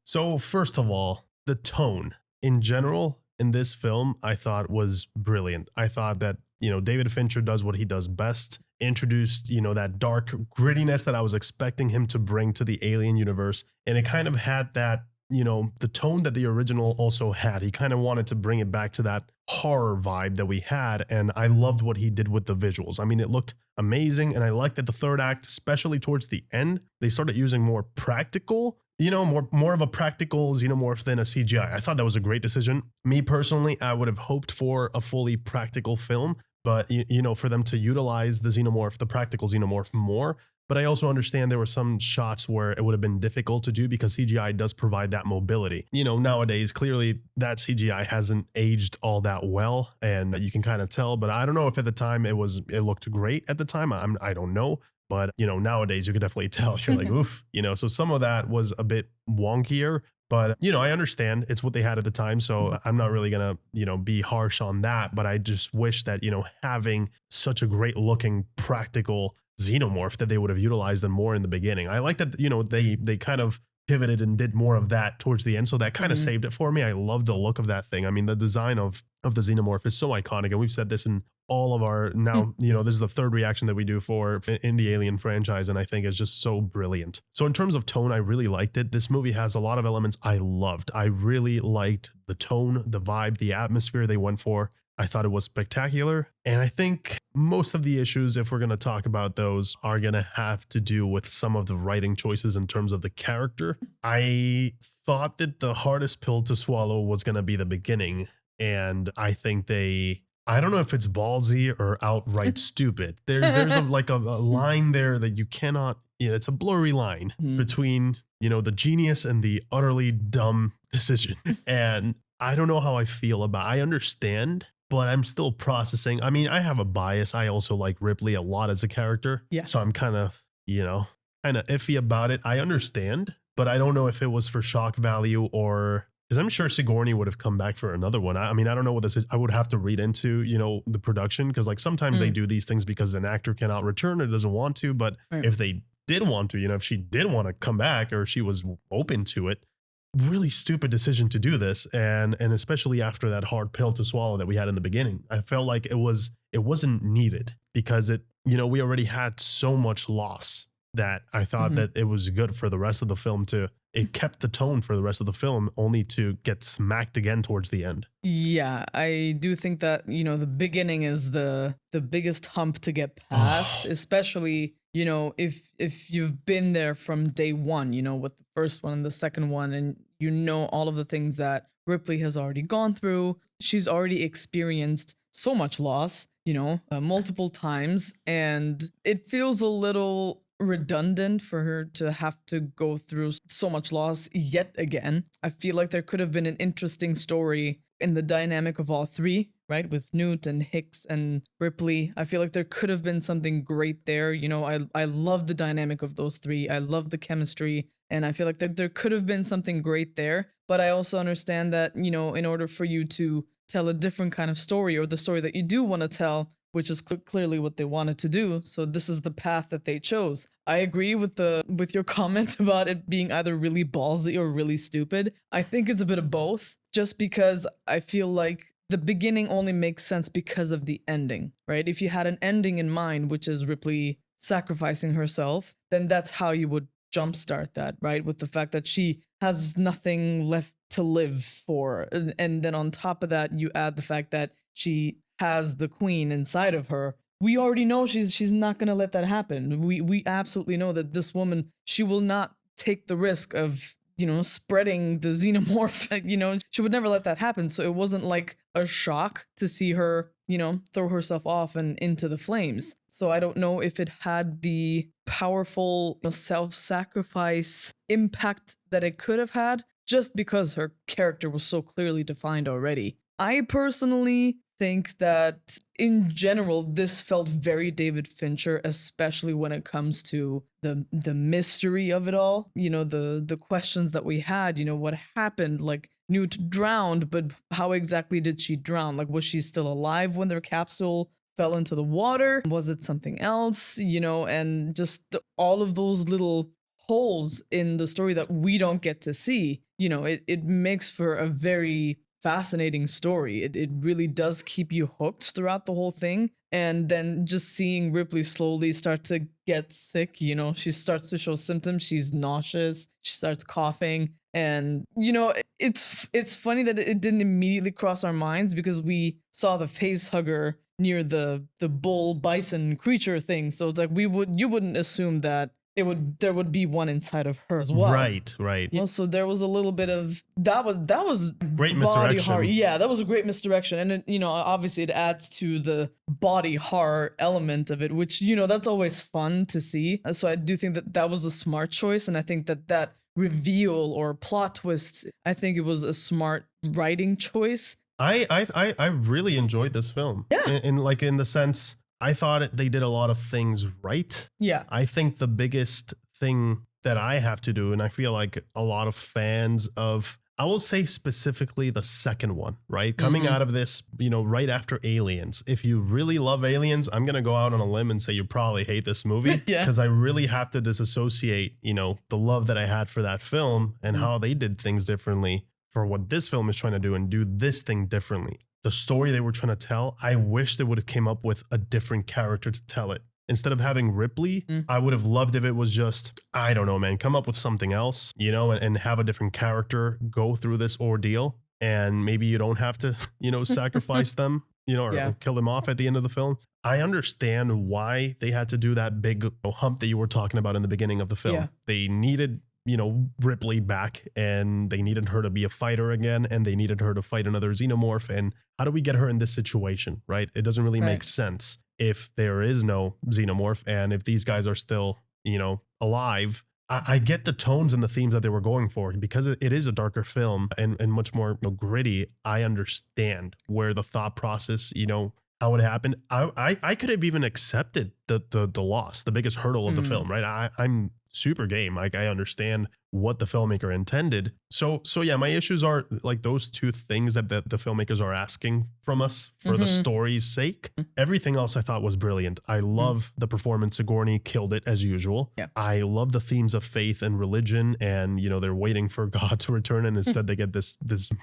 So, first of all, the tone in general in this film, I thought was brilliant. I thought that, David Fincher does what he does best, introduced, that dark grittiness that I was expecting him to bring to the Alien universe. And it kind of had that, the tone that the original also had. He kind of wanted to bring it back to that horror vibe that we had. And I loved what he did with the visuals. I mean, it looked amazing. And I liked that the third act, especially towards the end, they started using more practical, more of a practical Xenomorph than a CGI. I thought that was a great decision. Me personally, I would have hoped for a fully practical film, but for them to utilize the Xenomorph, the practical Xenomorph more. But I also understand there were some shots where it would have been difficult to do because CGI does provide that mobility. Nowadays, clearly that CGI hasn't aged all that well, and you can kind of tell, but I don't know if at the time it looked great at the time. I don't know. But, nowadays you could definitely tell. You're like, oof, so some of that was a bit wonkier. But, I understand it's what they had at the time. So I'm not really going to, be harsh on that. But I just wish that, having such a great looking practical Xenomorph that they would have utilized them more in the beginning. I like that, they kind of pivoted and did more of that towards the end. So that kind of saved it for me. I love the look of that thing. I mean, the design of the Xenomorph is so iconic. And we've said this in all of our now, this is the third reaction that we do for in the Alien franchise. And I think it's just so brilliant. So in terms of tone, I really liked it. This movie has a lot of elements I loved. I really liked the tone, the vibe, the atmosphere they went for. I thought it was spectacular. And I think most of the issues, if we're going to talk about those, are going to have to do with some of the writing choices in terms of the character. I thought that the hardest pill to swallow was going to be the beginning. And I think I don't know if it's ballsy or outright stupid. There's a line there that you cannot, it's a blurry line between, the genius and the utterly dumb decision. And I don't know how I feel I understand, but I'm still processing. I mean, I have a bias. I also like Ripley a lot as a character. Yeah. So I'm kind of iffy about it. I understand, but I don't know if it was for shock value or because I'm sure Sigourney would have come back for another one. I mean, I don't know what this is. I would have to read into, the production because sometimes they do these things because an actor cannot return or doesn't want to. But if they did want to, if she did want to come back or she was open to it, really stupid decision to do this. And especially after that hard pill to swallow that we had in the beginning, I felt like it wasn't needed because we already had so much loss that I thought that it was good for the rest of the film it kept the tone for the rest of the film, only to get smacked again towards the end. Yeah, I do think that, the beginning is the biggest hump to get past, especially, if you've been there from day one, with the first one and the second one, and all of the things that Ripley has already gone through. She's already experienced so much loss, multiple times, and it feels a little redundant for her to have to go through so much loss yet again. I feel like there could have been an interesting story in the dynamic of all three, right? With Newt and Hicks and Ripley. I feel like there could have been something great there. I love the dynamic of those three. I love the chemistry. And I feel like there could have been something great there. But I also understand that, in order for you to tell a different kind of story, or the story that you do want to tell, which is clearly what they wanted to do. So this is the path that they chose. I agree with your comment about it being either really ballsy or really stupid. I think it's a bit of both, just because I feel like the beginning only makes sense because of the ending, right? If you had an ending in mind, which is Ripley sacrificing herself, then that's how you would jumpstart that, right? With the fact that she has nothing left to live for. And then on top of that, you add the fact that she has the queen inside of her. We already know she's not going to let that happen. We absolutely know that this woman, she will not take the risk of, spreading the xenomorph. She would never let that happen. So it wasn't like a shock to see her, throw herself off and into the flames. So I don't know if it had the powerful self-sacrifice impact that it could have had, just because her character was so clearly defined already. I personally think that in general, this felt very David Fincher, especially when it comes to the mystery of it all. The questions that we had, what happened, like Newt drowned, but how exactly did she drown? Like, was she still alive when their capsule fell into the water? Was it something else? And just all of those little holes in the story that we don't get to see, it makes for a very fascinating story. It really does keep you hooked throughout the whole thing. And then just seeing Ripley slowly start to get sick, she starts to show symptoms. She's nauseous. She starts coughing. And, it's funny that it didn't immediately cross our minds, because we saw the face hugger near the bull bison creature thing. So it's like you wouldn't assume that there would be one inside of her as well. Right. So there was a little bit of that was great body misdirection. horror. Yeah, that was a great misdirection, and it, obviously it adds to the body horror element of it, which that's always fun to see. So I do think that was a smart choice, and I think that reveal or plot twist, I think it was a smart writing choice. I really enjoyed this film. Yeah. In the sense, I thought they did a lot of things right. Yeah. I think the biggest thing that I have to do, and I feel like a lot of fans of, I will say specifically the second one, right? Coming out of this, right after Aliens. If you really love Aliens, I'm going to go out on a limb and say you probably hate this movie. Yeah. Because I really have to disassociate, the love that I had for that film and how they did things differently for what this film is trying to do, and do this thing differently. The story they were trying to tell, I wish they would have came up with a different character to tell it. Instead of having Ripley, I would have loved if it was just, I don't know, man, come up with something else, and have a different character go through this ordeal. And maybe you don't have to, sacrifice them, or kill them off at the end of the film. I understand why they had to do that big hump that you were talking about in the beginning of the film. Yeah. They needed Ripley back, and they needed her to be a fighter again, and they needed her to fight another xenomorph. And how do we get her in this situation, right? It doesn't really make sense if there is no xenomorph, and if these guys are still, alive. I get the tones and the themes that they were going for, because it is a darker film and much more gritty. I understand where the thought process, how it happened. I could have even accepted the loss, the biggest hurdle of the film, right? I'm super game. Like, I understand what the filmmaker intended. So yeah, my issues are like those two things that the filmmakers are asking from us for the story's sake. Everything else I thought was brilliant. I love the performance. Sigourney killed it as usual. Yeah. I love the themes of faith and religion, and they're waiting for God to return, and instead they get this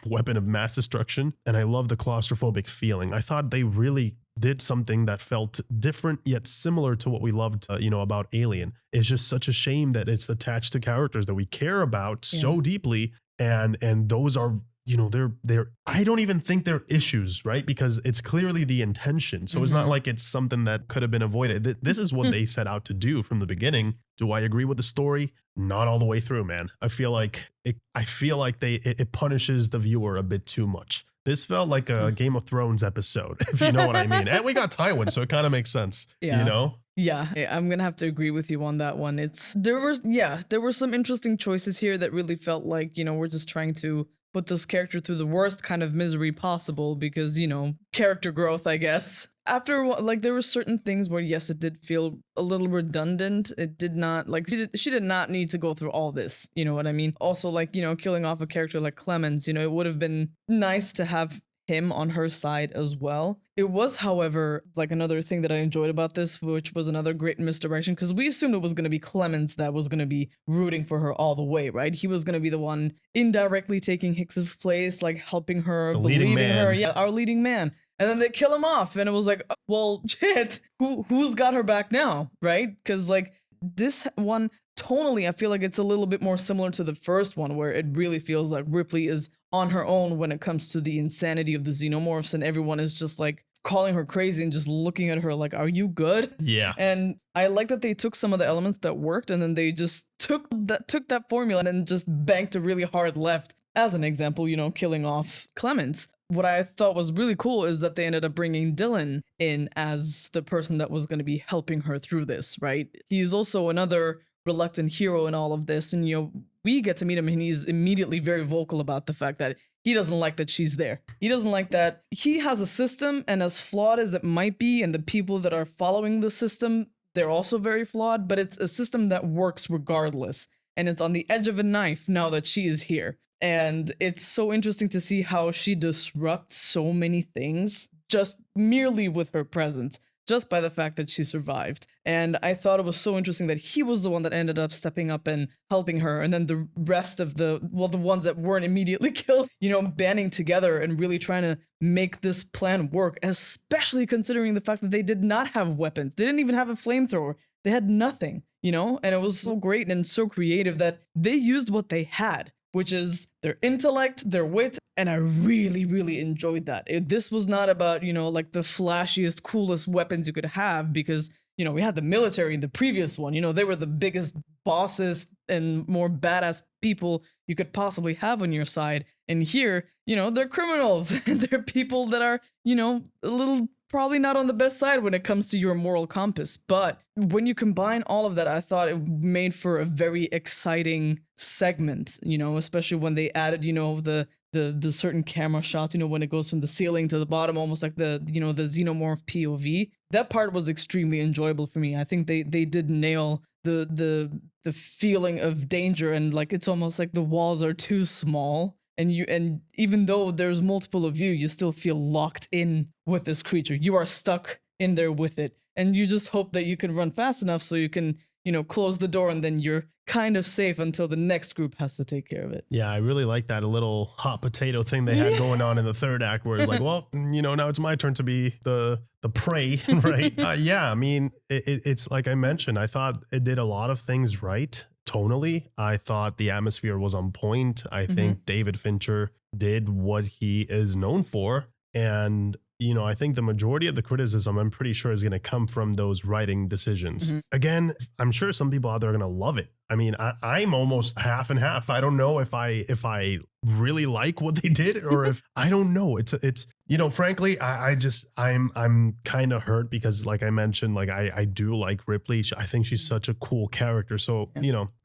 weapon of mass destruction. And I love the claustrophobic feeling. I thought they really did something that felt different yet similar to what we loved, about Alien. It's just such a shame that it's attached to characters that we care about so deeply, and those are, they're I don't even think they're issues, right? Because it's clearly the intention. So it's not like it's something that could have been avoided. This is what they set out to do from the beginning. Do I agree with the story? Not all the way through, man. I feel like it punishes the viewer a bit too much. This felt like a Game of Thrones episode, if you know what I mean. And we got Tywin, so it kind of makes sense, Yeah, I'm gonna have to agree with you on that one. There were some interesting choices here that really felt like, we're just trying to put this character through the worst kind of misery possible because, character growth, I guess. After, there were certain things where, yes, it did feel a little redundant. It did not, she did not need to go through all this, you know what I mean? Also, killing off a character like Clemens, it would have been nice to have him on her side as well. It was, however, another thing that I enjoyed about this, which was another great misdirection, because we assumed it was going to be Clemens that was going to be rooting for her all the way, right? He was going to be the one indirectly taking Hicks's place, helping her, believing her. Yeah, our leading man. And then they kill him off, and it was like, well, shit, who's got her back now, right? Because this one, tonally, I feel like it's a little bit more similar to the first one, where it really feels like Ripley is on her own when it comes to the insanity of the Xenomorphs, and everyone is just calling her crazy and just looking at her like, are you good? Yeah. And I like that they took some of the elements that worked, and then they just took that formula and then just banked a really hard left. As an example, killing off Clemens. What I thought was really cool is that they ended up bringing Dylan in as the person that was going to be helping her through this, right? He's also another reluctant hero in all of this, and we get to meet him, and he's immediately very vocal about the fact that he doesn't like that she's there. He doesn't like that he has a system, and as flawed as it might be, and the people that are following the system, they're also very flawed, but it's a system that works regardless, and it's on the edge of a knife now that she is here. And it's so interesting to see how she disrupts so many things just merely with her presence, just by the fact that she survived. And I thought it was so interesting that he was the one that ended up stepping up and helping her. And then the rest of the ones that weren't immediately killed, banding together and really trying to make this plan work, especially considering the fact that they did not have weapons. They didn't even have a flamethrower. They had nothing, and it was so great and so creative that they used what they had, which is their intellect, their wit, and I really, really enjoyed that. This was not about, the flashiest, coolest weapons you could have, because, we had the military in the previous one. They were the biggest bosses and more badass people you could possibly have on your side. And here, they're criminals, and they're people that are, a little probably not on the best side when it comes to your moral compass. But when you combine all of that, I thought it made for a very exciting segment, especially when they added, the certain camera shots, when it goes from the ceiling to the bottom, almost like the Xenomorph POV. That part was extremely enjoyable for me. I think they did nail the feeling of danger, and it's almost like the walls are too small. And even though there's multiple of you, you still feel locked in with this creature. You are stuck in there with it. And you just hope that you can run fast enough so you can, close the door, and then you're kind of safe until the next group has to take care of it. Yeah, I really like that little hot potato thing they had going on in the third act, where it's like, well, now it's my turn to be the prey, right? Yeah, I mean, it's like I mentioned, I thought it did a lot of things right. Tonally, I thought the atmosphere was on point. I think David Fincher did what he is known for. And, I think the majority of the criticism, I'm pretty sure, is going to come from those writing decisions. Again, I'm sure some people out there are going to love it. I mean, I'm almost half and half. I don't know if I really like what they did, or if I don't know. It's frankly, I'm kind of hurt because, like I mentioned, I do like Ripley. I think she's such a cool character. So,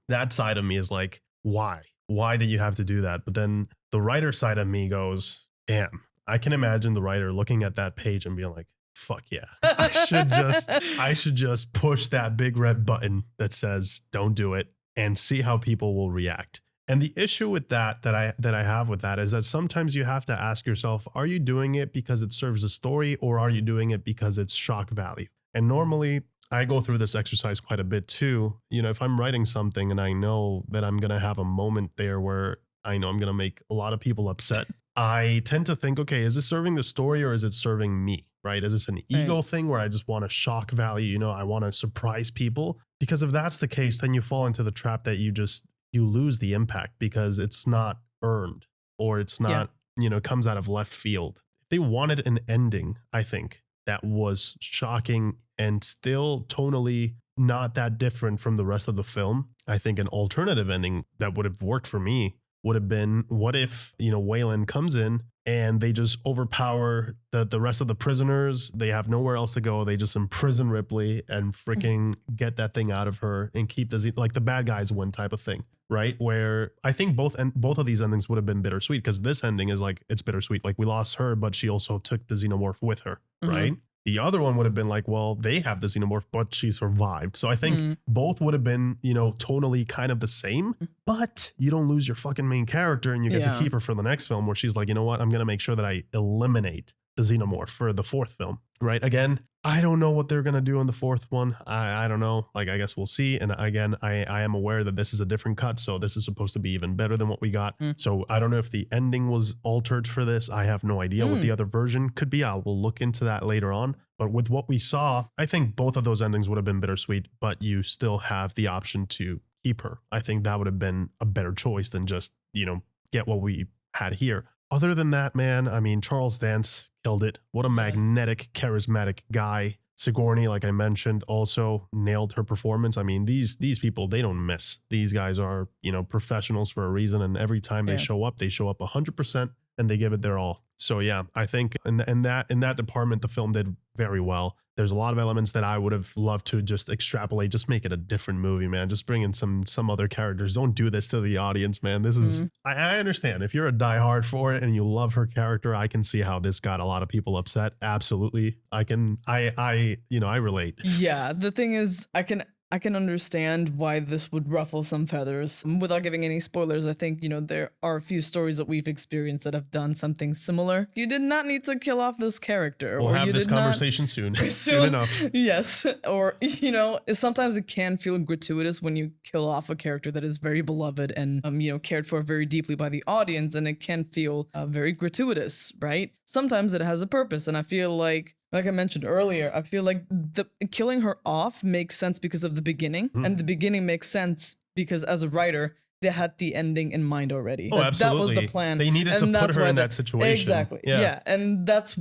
that side of me is like, why? Why did you have to do that? But then the writer side of me goes, damn, I can imagine the writer looking at that page and being like, fuck yeah, I should just push that big red button that says, don't do it. and see how people will react. And the issue with that I have with that is that sometimes you have to ask yourself, are you doing it because it serves the story, or are you doing it because it's shock value? And normally I go through this exercise quite a bit too. You know, if I'm writing something and I know that I'm going to have a moment there where I know I'm going to make a lot of people upset, I tend to think, okay, is this serving the story or is it serving me? Right? Is this an ego thing where I just want a shock value? You know, I want to surprise people. Because if that's the case, then you fall into the trap that you lose the impact because it's not earned, or it's not, you know, comes out of left field. If they wanted an ending, I think, that was shocking and still tonally not that different from the rest of the film, I think an alternative ending that would have worked for me would have been, what if, you know, Wayland comes in and they just overpower the rest of the prisoners. They have nowhere else to go. They just imprison Ripley and freaking get that thing out of her and keep like the bad guys win type of thing, right? Where I think both of these endings would have been bittersweet, because this ending is like, it's bittersweet. Like, we lost her, but she also took the Xenomorph with her, right? The other one would have been like, well, they have the Xenomorph, but she survived. So I think both would have been, you know, tonally kind of the same, but you don't lose your fucking main character and you get to keep her for the next film, where she's like, you know what, I'm going to make sure that I eliminate the Xenomorph for the fourth film, right? Again, I don't know what they're going to do in the fourth one. I don't know. Like, I guess we'll see. And again, I am aware that this is a different cut, so this is supposed to be even better than what we got. So I don't know if the ending was altered for this. I have no idea what the other version could be. I will look into that later on. But with what we saw, I think both of those endings would have been bittersweet, but you still have the option to keep her. I think that would have been a better choice than just, you know, get what we had here. Other than that, man, I mean, Charles Dance killed it. What a magnetic, charismatic guy. Sigourney, like I mentioned, also nailed her performance. I mean, these people, they don't miss. These guys are, you know, professionals for a reason. And every time they show up 100% and they give it their all. So yeah, I think in that department, the film did very well. There's a lot of elements that I would have loved to just extrapolate, just make it a different movie, man. Just bring in some other characters. Don't do this to the audience, man. This is, I understand. If you're a diehard for it and you love her character, I can see how this got a lot of people upset. Absolutely. I relate. Yeah. The thing is, I can understand why this would ruffle some feathers. Without giving any spoilers, I think, you know, there are a few stories that we've experienced that have done something similar. You did not need to kill off this character. We'll have this conversation soon. Soon enough. Yes. Or, you know, sometimes it can feel gratuitous when you kill off a character that is very beloved and, you know, cared for very deeply by the audience, and it can feel very gratuitous, right? Sometimes it has a purpose, and I feel like I mentioned earlier, I feel like the killing her off makes sense because of the beginning, and the beginning makes sense because as a writer, they had the ending in mind already. Oh, absolutely. That was the plan. They needed to put her in that situation. Exactly. Yeah. And that's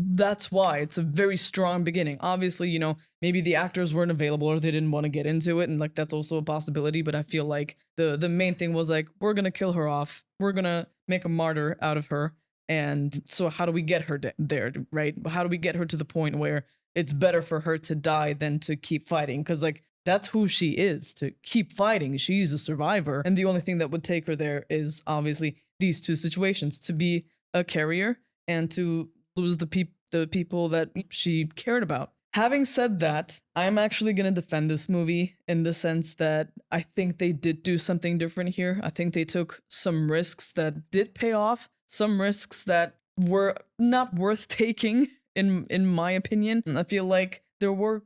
why it's a very strong beginning. Obviously, you know, maybe the actors weren't available or they didn't want to get into it, and like that's also a possibility, but I feel like the main thing was like, we're going to kill her off. We're going to make a martyr out of her. And so how do we get her there, right? How do we get her to the point where it's better for her to die than to keep fighting? Because, like, that's who she is, to keep fighting. She's a survivor. And the only thing that would take her there is obviously these two situations, to be a carrier and to lose the people that she cared about. Having said that, I'm actually going to defend this movie in the sense that I think they did do something different here. I think they took some risks that did pay off, some risks that were not worth taking, in my opinion. I feel like there were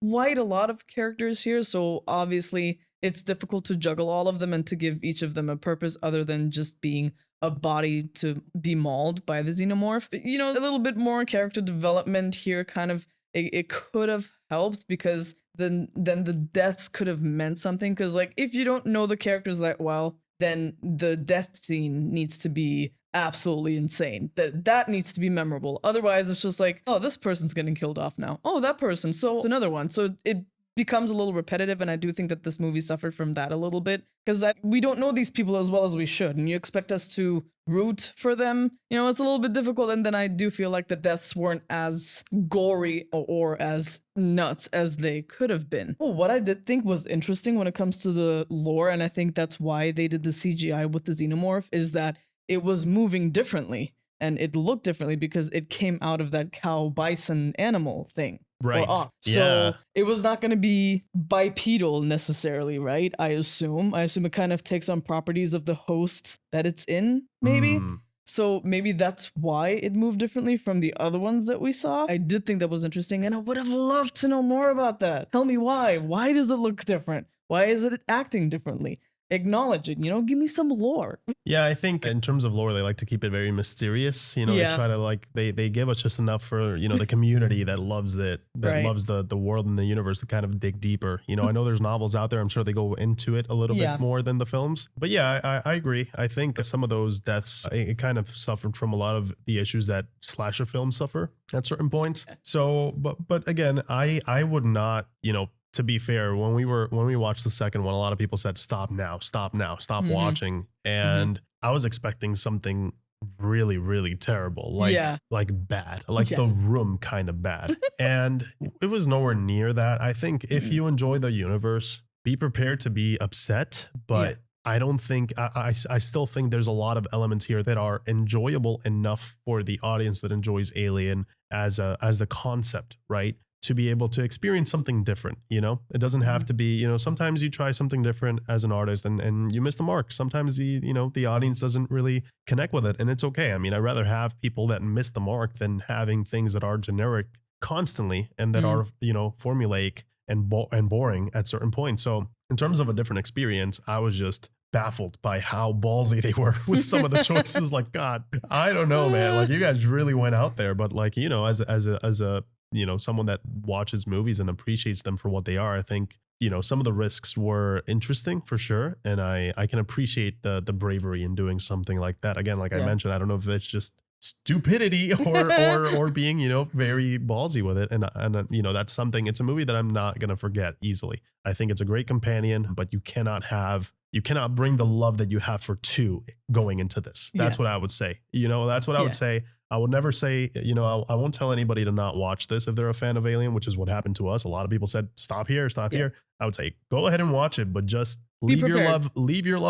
quite a lot of characters here, so obviously it's difficult to juggle all of them and to give each of them a purpose other than just being a body to be mauled by the Xenomorph. You know, a little bit more character development here kind of, it could have helped, because then the deaths could have meant something. Because, like, if you don't know the characters that well, then the death scene needs to be absolutely insane. That needs to be memorable. Otherwise, it's just like, oh, this person's getting killed off now. Oh, that person. So it's another one. So it becomes a little repetitive, and I do think that this movie suffered from that a little bit, because we don't know these people as well as we should, and you expect us to root for them. You know, it's a little bit difficult, and then I do feel like the deaths weren't as gory or as nuts as they could have been. Oh, what I did think was interesting when it comes to the lore, and I think that's why they did the CGI with the Xenomorph, is that it was moving differently and it looked differently because it came out of that cow bison animal thing. Right. or on. Yeah. So it was not going to be bipedal necessarily, right? I assume it kind of takes on properties of the host that it's in, maybe. So maybe that's why it moved differently from the other ones that we saw. I did think that was interesting, and I would have loved to know more about that. Tell me why. Why does it look different? Why is it acting differently? Acknowledge it, give me some lore. Yeah, I think in terms of lore, they like to keep it very mysterious. They try to they give us just enough for, the community that loves it, that loves the world and the universe to kind of dig deeper. I know there's novels out there. I'm sure they go into it a little bit more than the films. But yeah, I agree. I think some of those deaths, it kind of suffered from a lot of the issues that slasher films suffer at certain points. So, but again, I would not, to be fair, when we watched the second one, a lot of people said, stop now, stop watching. And I was expecting something really, really terrible, like bad, like The Room kind of bad. And it was nowhere near that. I think if you enjoy the universe, be prepared to be upset, but I don't think, I still think there's a lot of elements here that are enjoyable enough for the audience that enjoys Alien as a concept, right? To be able to experience something different, it doesn't have to be, sometimes you try something different as an artist and you miss the mark. Sometimes the audience doesn't really connect with it, and it's okay. I mean, I'd rather have people that miss the mark than having things that are generic constantly and that are, formulaic and boring at certain points. So in terms of a different experience, I was just baffled by how ballsy they were with some of the choices. Like, God, I don't know, man. Like, you guys really went out there, but like, as a someone that watches movies and appreciates them for what they are, I think, some of the risks were interesting for sure. And I can appreciate the bravery in doing something like that. Again, like I mentioned, I don't know if it's just stupidity or being, very ballsy with it. And that's something, it's a movie that I'm not going to forget easily. I think it's a great companion, but you cannot bring the love that you have for 2 going into this. That's what I would say. That's what I would say. I would never say, I won't tell anybody to not watch this if they're a fan of Alien, which is what happened to us. A lot of people said, stop here. I would say, go ahead and watch it, but just leave your love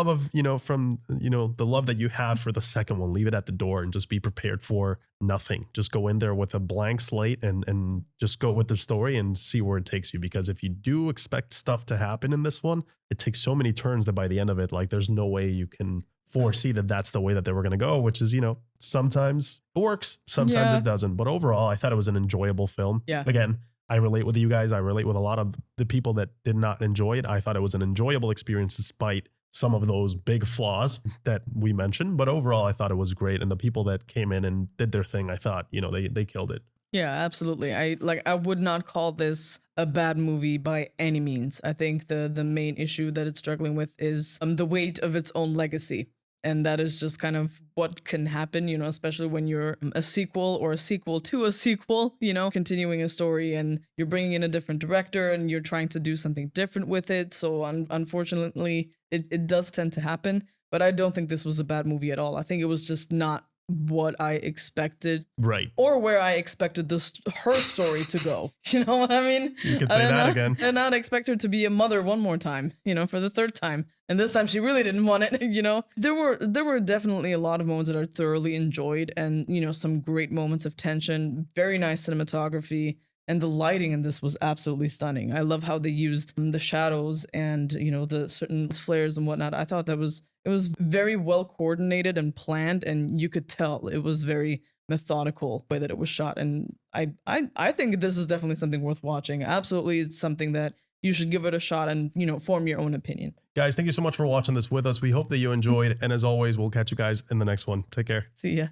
of, from, the love that you have for the second one, leave it at the door and just be prepared for nothing. Just go in there with a blank slate and just go with the story and see where it takes you. Because if you do expect stuff to happen in this one, it takes so many turns that by the end of it, like there's no way you can foresee that that's the way that they were going to go, which is, sometimes it works, sometimes it doesn't. But overall, I thought it was an enjoyable film. Yeah. Again, I relate with you guys. I relate with a lot of the people that did not enjoy it. I thought it was an enjoyable experience despite some of those big flaws that we mentioned. But overall, I thought it was great. And the people that came in and did their thing, I thought, they killed it. Yeah, absolutely. I would not call this a bad movie by any means. I think the main issue that it's struggling with is the weight of its own legacy. And that is just kind of what can happen, especially when you're a sequel or a sequel to a sequel, continuing a story and you're bringing in a different director and you're trying to do something different with it. So unfortunately, it does tend to happen. But I don't think this was a bad movie at all. I think it was just not what I expected, right? Or where I expected her story to go. You know what I mean? You could say that again. And not expect her to be a mother one more time, for the 3rd time. And this time she really didn't want it. There were definitely a lot of moments that I thoroughly enjoyed, and some great moments of tension, very nice cinematography. And the lighting in this was absolutely stunning. I love how they used the shadows and, the certain flares and whatnot. I thought it was very well coordinated and planned, and you could tell it was very methodical the way that it was shot. And I think this is definitely something worth watching. Absolutely, it's something that you should give it a shot and, form your own opinion. Guys, thank you so much for watching this with us. We hope that you enjoyed. And as always, we'll catch you guys in the next one. Take care. See ya.